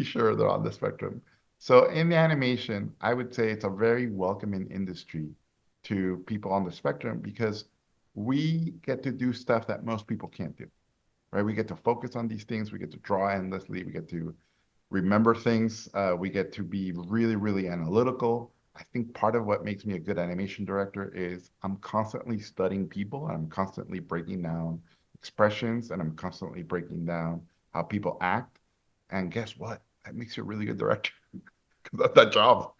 sure they're on the spectrum. So in animation, I would say it's a very welcoming industry to people on the spectrum because we get to do stuff that most people can't do, right? We get to focus on these things. We get to draw endlessly. We get to remember things. We get to be really, really analytical. I think part of what makes me a good animation director is I'm constantly studying people and I'm constantly breaking down expressions and I'm constantly breaking down how people act. And guess what? That makes you a really good director because that's that job.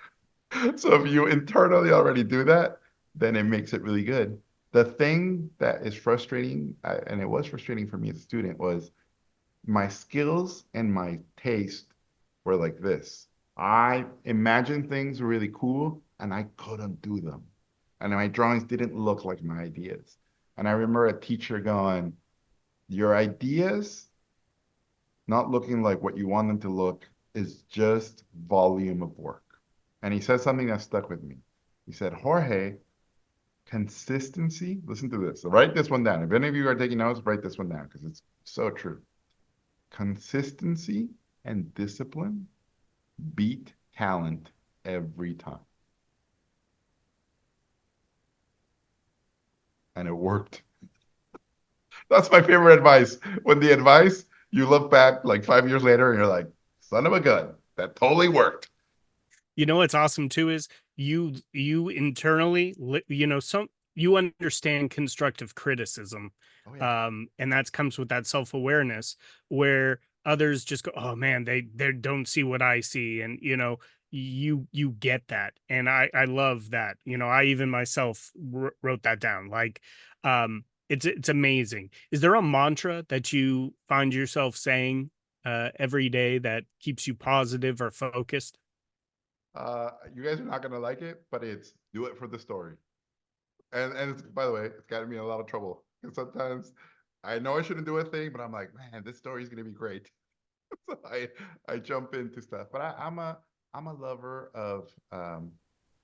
So if you internally already do that, then it makes it really good. The thing that is frustrating, and it was frustrating for me as a student, was my skills and my taste were like this. I imagined things really cool and I couldn't do them. And my drawings didn't look like my ideas. And I remember a teacher going, your ideas not looking like what you want them to look is just volume of work. And he said something that stuck with me. He said, Jorge, consistency, listen to this. So write this one down. If any of you are taking notes, write this one down because it's so true. Consistency and discipline beat talent every time. And it worked. That's my favorite advice. When the advice, you look back like 5 years later and you're like, son of a gun, that totally worked. You know what's awesome too is you internally, some you understand constructive criticism, Oh yeah. and that comes with that self-awareness where others just go, oh man, they don't see what I see, and you get that, and I love that. I even myself wrote that down. Like, it's amazing. Is there a mantra that you find yourself saying every day that keeps you positive or focused? You guys are not gonna like it, but it's do it for the story. And it's, by the way, it's gotten me in a lot of trouble. Because sometimes I know I shouldn't do a thing, but I'm like, man, this story is gonna be great. So I jump into stuff. But I'm a lover of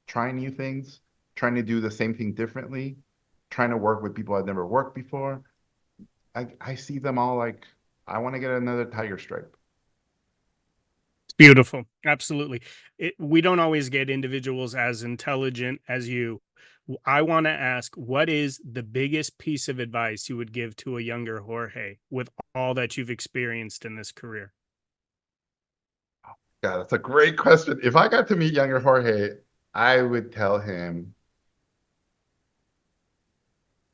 trying new things, trying to do the same thing differently, trying to work with people I've never worked before. I see them all like I want to get another tiger stripe. Beautiful. Absolutely. We don't always get individuals as intelligent as you. I want to ask, what is the biggest piece of advice you would give to a younger Jorge with all that you've experienced in this career? Yeah, that's a great question. If I got to meet younger Jorge, I would tell him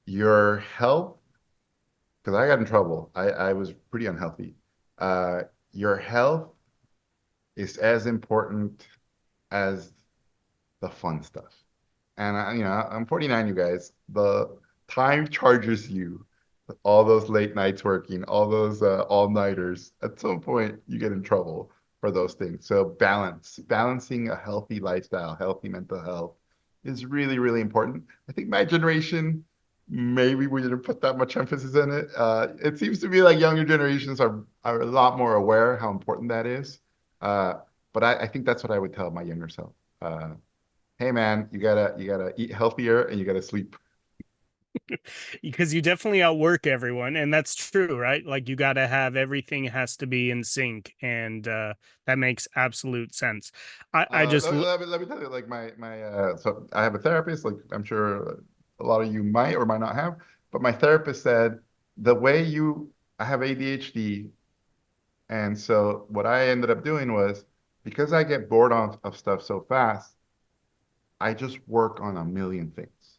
your health, because I got in trouble. I was pretty unhealthy. Uh, your health is as important as the fun stuff. And I'm 49, you guys. The time charges you. All those late nights working, all those all-nighters. At some point, you get in trouble for those things. So balancing a healthy lifestyle, healthy mental health is really, really important. I think my generation, maybe we didn't put that much emphasis in it. It seems to be like younger generations are a lot more aware how important that is. Uh, but I think that's what I would tell my younger self. Hey man, you gotta eat healthier and you gotta sleep. Because you definitely outwork everyone, and that's true, right? Like, you got to have everything has to be in sync, and that makes absolute sense. I just Let me tell you, like so I have a therapist, like I'm sure a lot of you might or might not have, but my therapist said the way I have ADHD, and so what I ended up doing was because I get bored of stuff so fast, I just work on a million things,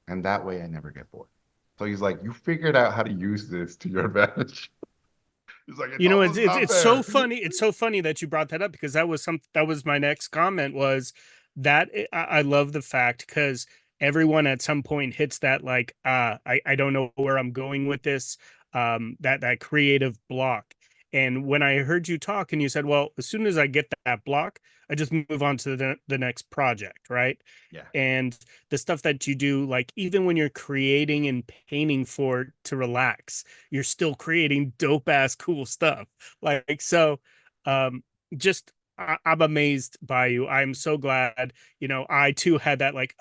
and that way I never get bored. So he's like, you figured out how to use this to your advantage. He's like, it's it's almost it's not it's so fair. funny. It's so funny that you brought that up, because that was my next comment was that I love the fact, because everyone at some point hits that, like, I don't know where I'm going with this, that creative block. And when I heard you talk and you said, well, as soon as I get that block, I just move on to the next project, right? Yeah. And the stuff that you do, like, even when you're creating and painting for to relax, you're still creating dope ass cool stuff. Like, so, um, just I'm amazed by you. I'm so glad. I too had that, like,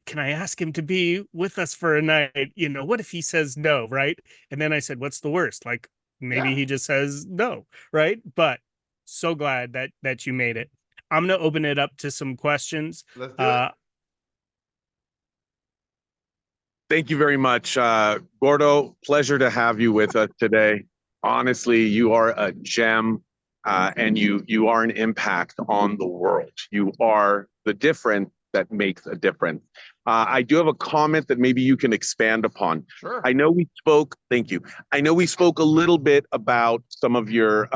can I ask him to be with us for a night? What if he says no, right? And then I said, what's the worst? Like, maybe Yeah. he just says no, right? But so glad that you made it. I'm gonna open it up to some questions. Let's do it. Uh, Thank you very much, Gordo. Pleasure to have you with us today. Honestly, you are a gem, and you are an impact on the world. You are the difference that makes a difference. I do have a comment that maybe you can expand upon. Sure. I know we spoke. Thank you. I know we spoke a little bit about some of your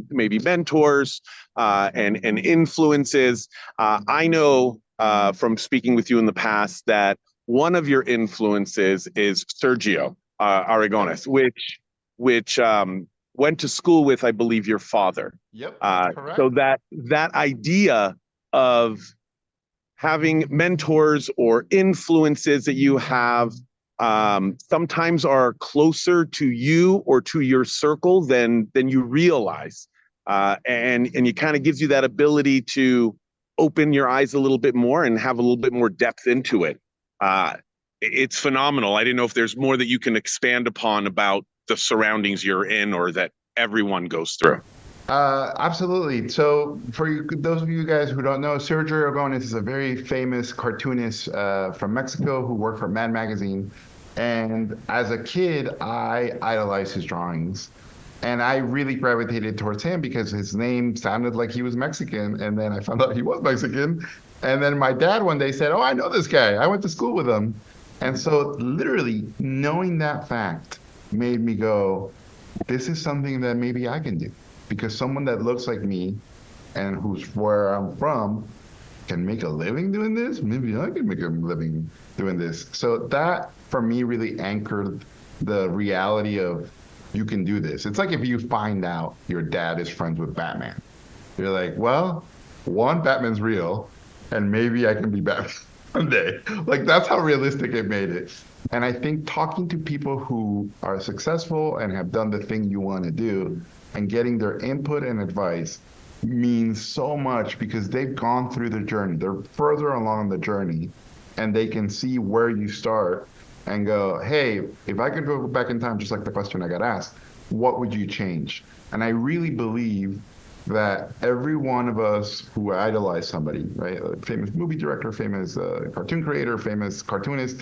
maybe mentors and influences. I know from speaking with you in the past that one of your influences is Sergio Aragones, which went to school with, I believe, your father. Yep, that's So correct. that idea of having mentors or influences that you have sometimes are closer to you or to your circle than you realize, and it kind of gives you that ability to open your eyes a little bit more and have a little bit more depth into it. Uh, it's phenomenal. I didn't know if there's more that you can expand upon about the surroundings you're in or that everyone goes through. Absolutely. So, for those of you guys who don't know, Sergio Aragones is a very famous cartoonist from Mexico who worked for Mad Magazine. And as a kid, I idolized his drawings. And I really gravitated towards him because his name sounded like he was Mexican. And then I found out he was Mexican. And then my dad one day said, "Oh, I know this guy. I went to school with him." And so, literally, knowing that fact made me go, this is something that maybe I can do. Because someone that looks like me and who's where I'm from can make a living doing this, maybe I can make a living doing this. So that for me really anchored the reality of you can do this. It's like if you find out your dad is friends with Batman. You're like, well, one, Batman's real, and maybe I can be Batman one day. Like that's how realistic it made it. And I think talking to people who are successful and have done the thing you want to do and getting their input and advice means so much because they've gone through the journey. They're further along the journey and they can see where you start and go, hey, if I could go back in time, just like the question I got asked, what would you change? And I really believe that every one of us who idolize somebody, right, a famous movie director, famous cartoon creator, famous cartoonist,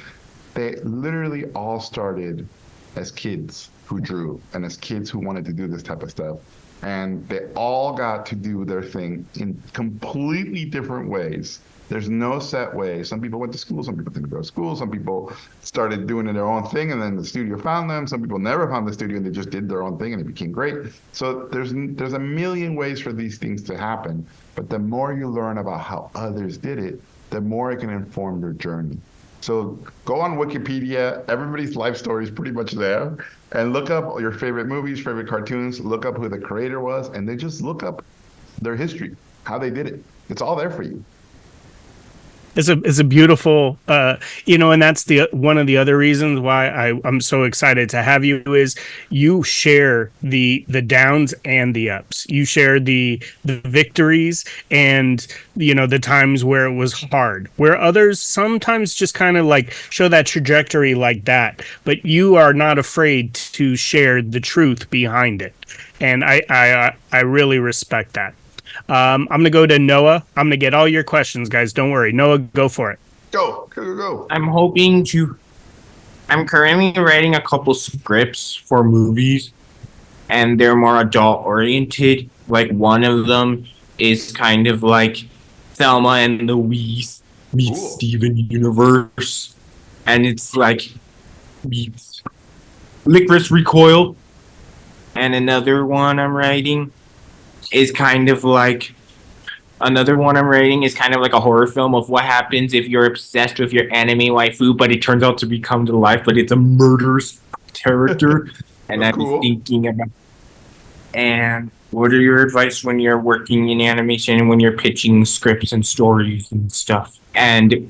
they literally all started as kids who drew and as kids who wanted to do this type of stuff. And they all got to do their thing in completely different ways. There's no set way. Some people went to school, some people didn't go to school, some people started doing their own thing and then the studio found them. Some people never found the studio and they just did their own thing and it became great. So there's a million ways for these things to happen. But the more you learn about how others did it, the more it can inform your journey. So go on Wikipedia. Everybody's life story is pretty much there. And look up your favorite movies, favorite cartoons. Look up who the creator was. And then just look up their history, how they did it. It's all there for you. It's a beautiful, and that's the one of the other reasons why I'm so excited to have you is you share the downs and the ups. You share the victories and the times where it was hard, where others sometimes just kind of like show that trajectory like that. But you are not afraid to share the truth behind it, and I really respect that. I'm going to go to Noah. I'm going to get all your questions, guys. Don't worry. Noah, go for it. Go. I'm currently writing a couple scripts for movies, and they're more adult oriented. Like one of them is kind of like Thelma and Louise meets Steven Universe, and it's like meets Licorice Recoil. And another one I'm writing is kind of like a horror film of what happens if you're obsessed with your anime waifu, but it turns out to become to life, but it's a murderous character. And I'm thinking about. And what are your advice when you're working in animation and when you're pitching scripts and stories and stuff? And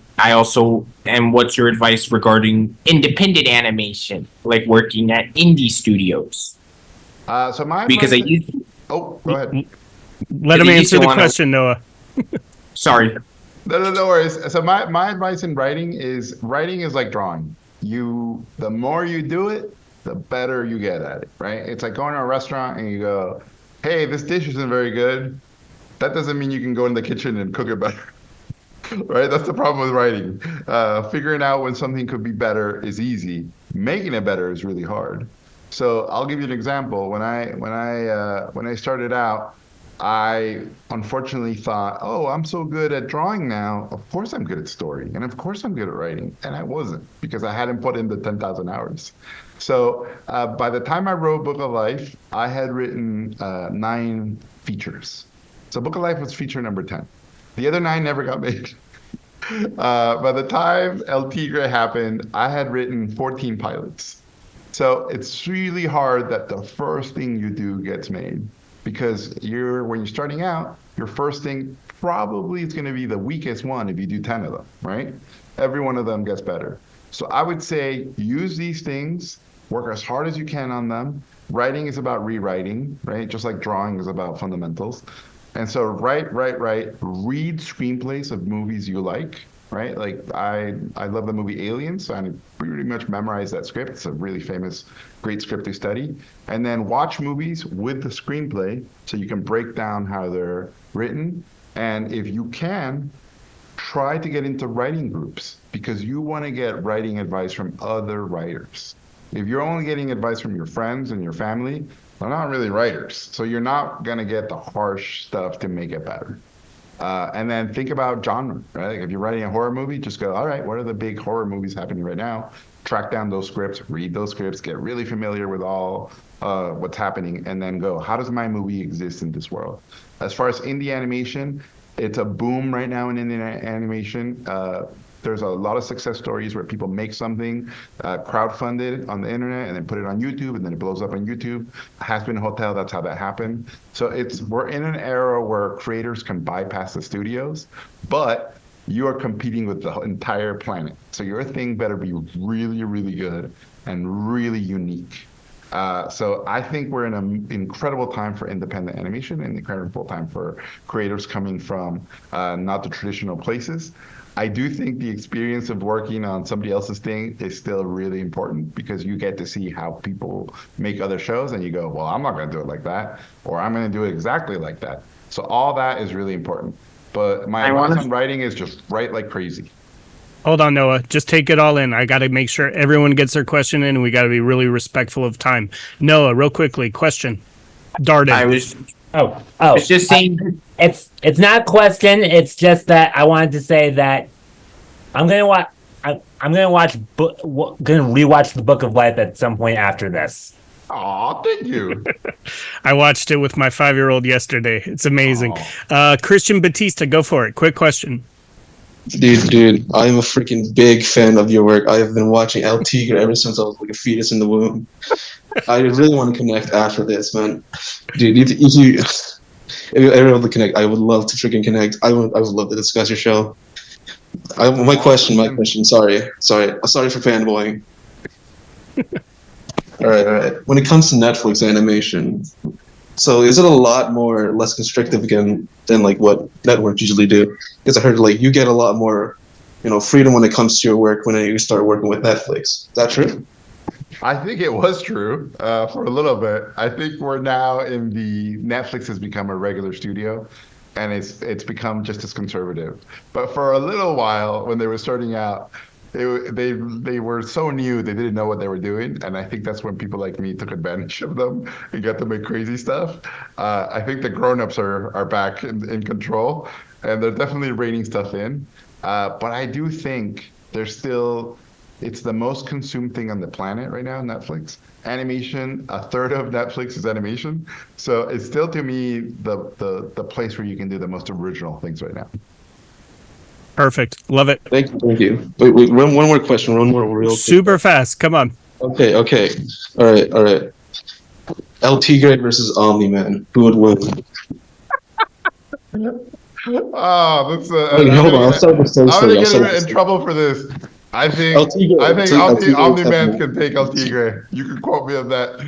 what's your advice regarding independent animation, like working at indie studios? Oh, go ahead. Let him answer the question, Noah. Sorry. No worries. So my advice in writing is like drawing. The more you do it, the better you get at it, right? It's like going to a restaurant and you go, hey, this dish isn't very good. That doesn't mean you can go in the kitchen and cook it better. Right? That's the problem with writing. Figuring out when something could be better is easy. Making it better is really hard. So I'll give you an example. When I started out, I unfortunately thought, oh, I'm so good at drawing now. Of course I'm good at story. And of course I'm good at writing. And I wasn't because I hadn't put in the 10,000 hours. So by the time I wrote Book of Life, I had written 9 features. So Book of Life was feature number 10. The other 9 never got made. By the time El Tigre happened, I had written 14 pilots. So it's really hard that the first thing you do gets made because when you're starting out, your first thing probably is going to be the weakest one if you do 10 of them, right? Every one of them gets better. So I would say use these things, work as hard as you can on them. Writing is about rewriting, right? Just like drawing is about fundamentals. And so write, read screenplays of movies you like, right? Like I love the movie Aliens, so I pretty much memorized that script. It's a really famous, great script to study. And then watch movies with the screenplay so you can break down how they're written. And if you can, try to get into writing groups because you want to get writing advice from other writers. If you're only getting advice from your friends and your family, they're not really writers. So you're not going to get the harsh stuff to make it better. And then think about genre, right? Like if you're writing a horror movie, just go, all right, what are the big horror movies happening right now? Track down those scripts, read those scripts, get really familiar with all what's happening, and then go, how does my movie exist in this world? As far as indie animation, it's a boom right now in indie animation. There's a lot of success stories where people make something crowdfunded on the internet and then put it on YouTube, and then it blows up on YouTube. Has Been Hotel, that's how that happened. So we're in an era where creators can bypass the studios, but you are competing with the entire planet. So your thing better be really, really good and really unique. So I think we're in an incredible time for independent animation and incredible time for creators coming from not the traditional places. I do think the experience of working on somebody else's thing is still really important because you get to see how people make other shows and you go, well, I'm not going to do it like that, or I'm going to do it exactly like that. So all that is really important. But my advice on writing is just write like crazy. Hold on, Noah. Just take it all in. I got to make sure everyone gets their question in, and we got to be really respectful of time. Noah, real quickly, question. Darden. It's just saying. It's not a question. It's just that I wanted to say that I'm gonna watch. I'm gonna rewatch the Book of Life at some point after this. Aw, thank you. I watched it with my 5-year-old yesterday. It's amazing. Christian Batista, go for it. Quick question. Dude, I'm a freaking big fan of your work. I have been watching El Tigre ever since I was like a fetus in the womb. I really want to connect after this, man. Dude, if you're able to connect, I would love to freaking connect. I would love to discuss your show. My question. Sorry for fanboying. All right. When it comes to Netflix animation, so is it a lot more or less constrictive again than like what networks usually do? Because I heard like you get a lot more, freedom when it comes to your work when you start working with Netflix. Is that true? I think it was true for a little bit. I think we're now Netflix has become a regular studio, and it's become just as conservative. But for a little while, when they were starting out, they were so new, they didn't know what they were doing, and I think that's when people like me took advantage of them and got to make crazy stuff. I think the grown-ups are back in control, and they're definitely reining stuff in. But I do think it's the most consumed thing on the planet right now, Netflix. Animation, a third of Netflix is animation. So it's still, to me, the place where you can do the most original things right now. Perfect. Love it. Thank you. Wait, one more question. One more real super quick. Fast. Come on. Okay. All right. El Tigre versus Omni-Man. Who would win? Oh, that's hold on. I'm gonna get in trouble for this. I think Omni-Man can take El Tigre. You can quote me on that.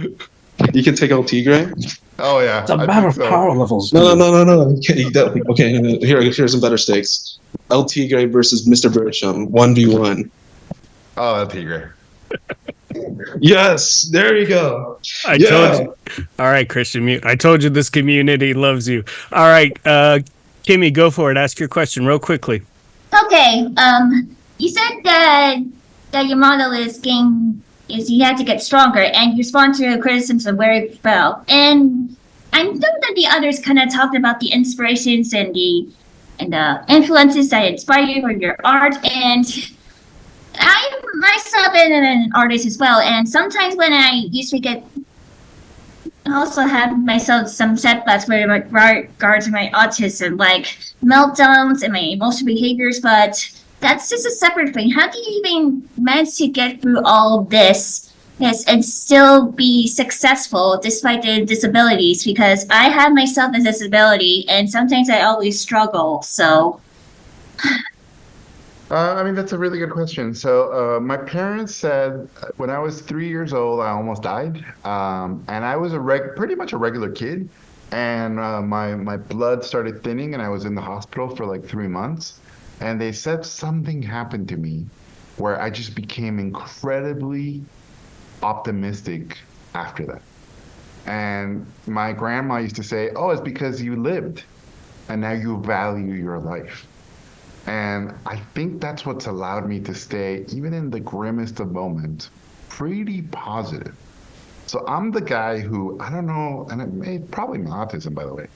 You can take El Tigre? Oh yeah. It's a matter of power levels. No. Okay, here's some better stakes. El Tigre versus Mr. Burcham, 1v1. Oh, El Tigre. Yes, there you go. I told you. All right, Christian Mute. I told you this community loves you. All right, Kimmy, go for it. Ask your question real quickly. Okay. You said that your model is you have to get stronger, and you respond to criticisms very well. And I know that the others kind of talked about the inspirations and the influences that inspire you in your art. And I myself am an artist as well. And sometimes when I usually also have myself some setbacks with regards to my autism, like meltdowns and my emotional behaviors, but that's just a separate thing. How do you even manage to get through all of this and still be successful despite the disabilities? Because I have myself a disability, and sometimes I always struggle. So, that's a really good question. So, my parents said when I was 3 years old, I almost died, and I was pretty much a regular kid, and my blood started thinning, and I was in the hospital for like 3 months. And they said something happened to me where I just became incredibly optimistic after that. And my grandma used to say, oh, it's because you lived and now you value your life. And I think that's what's allowed me to stay, even in the grimmest of moments, pretty positive. So I'm the guy who, I don't know, and probably my autism, by the way.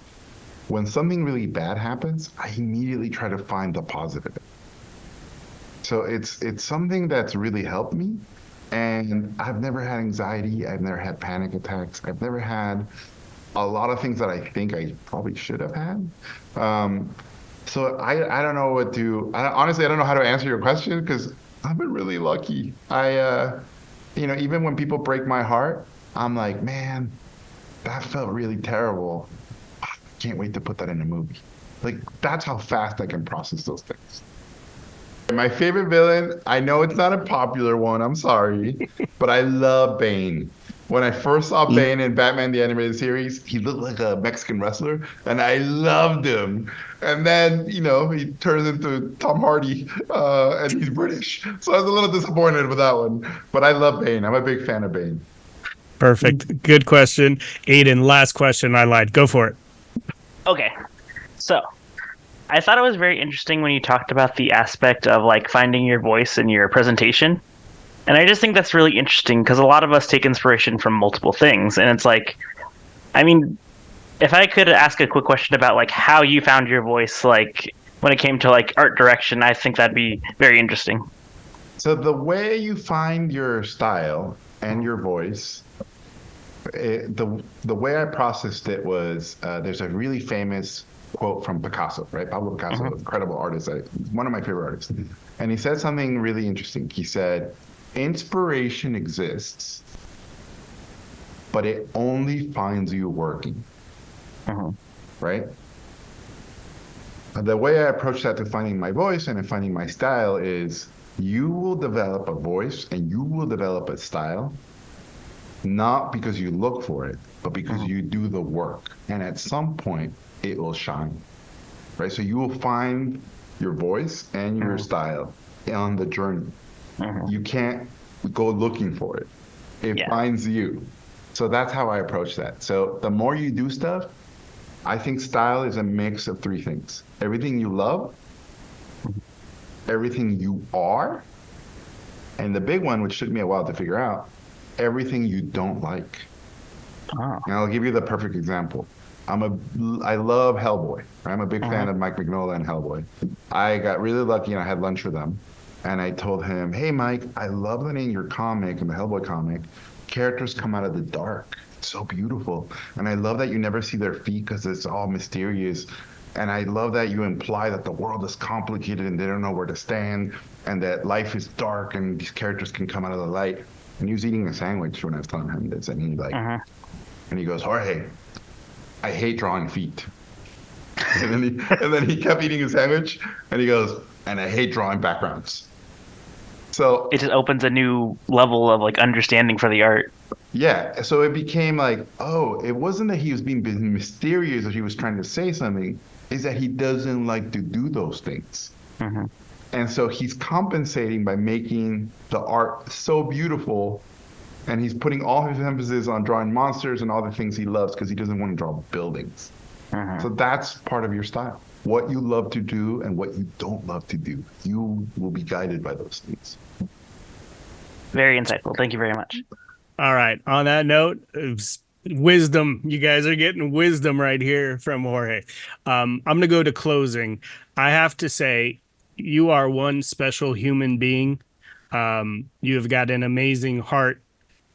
When something really bad happens, I immediately try to find the positive. So it's something that's really helped me. And I've never had anxiety. I've never had panic attacks. I've never had a lot of things that I think I probably should have had. So I don't know what to, honestly, I don't know how to answer your question because I've been really lucky. Even when people break my heart, I'm like, man, that felt really terrible. I can't wait to put that in a movie. Like, that's how fast I can process those things. My favorite villain, I know it's not a popular one, I'm sorry, but I love Bane. When I first saw Bane in Batman the Animated Series, he looked like a Mexican wrestler, and I loved him. And then, he turns into Tom Hardy, and he's British. So I was a little disappointed with that one. But I love Bane. I'm a big fan of Bane. Perfect. Good question. Aiden, last question. I lied. Go for it. Okay. So, I thought it was very interesting when you talked about the aspect of like finding your voice in your presentation. And I just think that's really interesting because a lot of us take inspiration from multiple things. And it's like, I mean, if I could ask a quick question about like how you found your voice, like when it came to like art direction, I think that'd be very interesting. So the way you find your style and your voice, the way I processed it was there's a really famous quote from Picasso, right? Pablo Picasso, incredible artist, one of my favorite artists. And he said something really interesting. He said, inspiration exists, but it only finds you working. Right? The way I approach that to finding my voice and finding my style is you will develop a voice and you will develop a style, not because you look for it, but because you do the work. And at some point, it will shine. Right? So you will find your voice and your style on the journey. You can't go looking for it. It finds you. So that's how I approach that. So the more you do stuff, I think style is a mix of three things. Everything you love, everything you are, and the big one, which took me a while to figure out, everything you don't like. And I'll give you the perfect example. I love Hellboy. I'm a big fan of Mike Mignola and Hellboy. I got really lucky and I had lunch with him. And I told him, hey, Mike, I love that in your comic, in the Hellboy comic, characters come out of the dark. It's so beautiful. And I love that you never see their feet because it's all mysterious. And I love that you imply that the world is complicated and they don't know where to stand and that life is dark and these characters can come out of the light. And he was eating a sandwich when I was telling him this. And he goes, Jorge, I hate drawing feet. and then he kept eating his sandwich and he goes, and I hate drawing backgrounds. So it just opens a new level of like understanding for the art. Yeah. So it became like, oh, it wasn't that he was being mysterious or he was trying to say something, is that he doesn't like to do those things. And so he's compensating by making the art so beautiful, and he's putting all his emphasis on drawing monsters and all the things he loves because he doesn't want to draw buildings. So that's part of your style. What you love to do and what you don't love to do. You will be guided by those things. Very insightful. Thank you very much. All right. On that note, wisdom. You guys are getting wisdom right here from Jorge. I'm going to go to closing. I have to say, you are one special human being. You have got an amazing heart.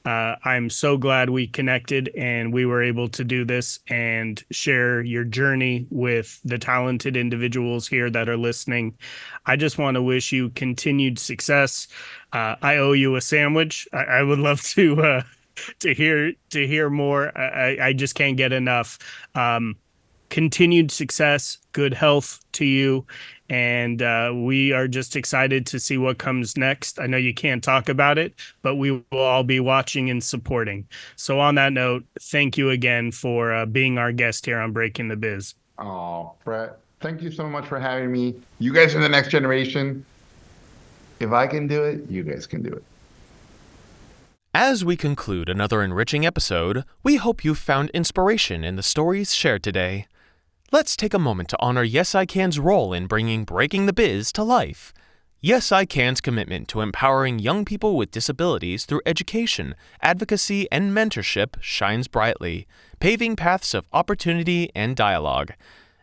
I'm so glad we connected and we were able to do this and share your journey with the talented individuals here that are listening. I just want to wish you continued success. I owe you a sandwich. I would love to hear more. I just can't get enough. Continued success, good health to you. And we are just excited to see what comes next. I know you can't talk about it, but we will all be watching and supporting. So on that note, thank you again for being our guest here on Breaking the Biz. Oh, Brett, thank you so much for having me. You guys are the next generation. If I can do it, you guys can do it. As we conclude another enriching episode, we hope you found inspiration in the stories shared today. Let's take a moment to honor Yes I Can's role in bringing Breaking the Biz to life. Yes I Can's commitment to empowering young people with disabilities through education, advocacy, and mentorship shines brightly, paving paths of opportunity and dialogue.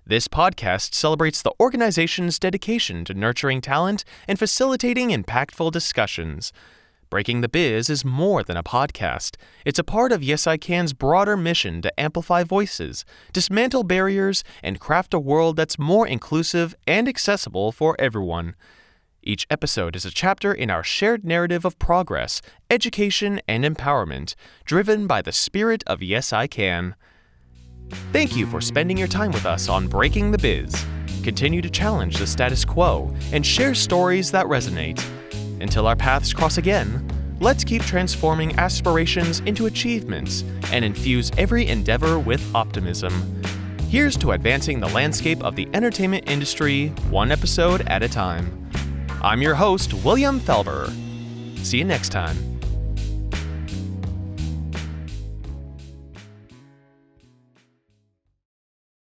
This podcast celebrates the organization's dedication to nurturing talent and facilitating impactful discussions. Breaking the Biz is more than a podcast. It's a part of Yes I Can's broader mission to amplify voices, dismantle barriers, and craft a world that's more inclusive and accessible for everyone. Each episode is a chapter in our shared narrative of progress, education, and empowerment, driven by the spirit of Yes I Can. Thank you for spending your time with us on Breaking the Biz. Continue to challenge the status quo and share stories that resonate. Until our paths cross again, let's keep transforming aspirations into achievements and infuse every endeavor with optimism. Here's to advancing the landscape of the entertainment industry, one episode at a time. I'm your host, William Felber. See you next time.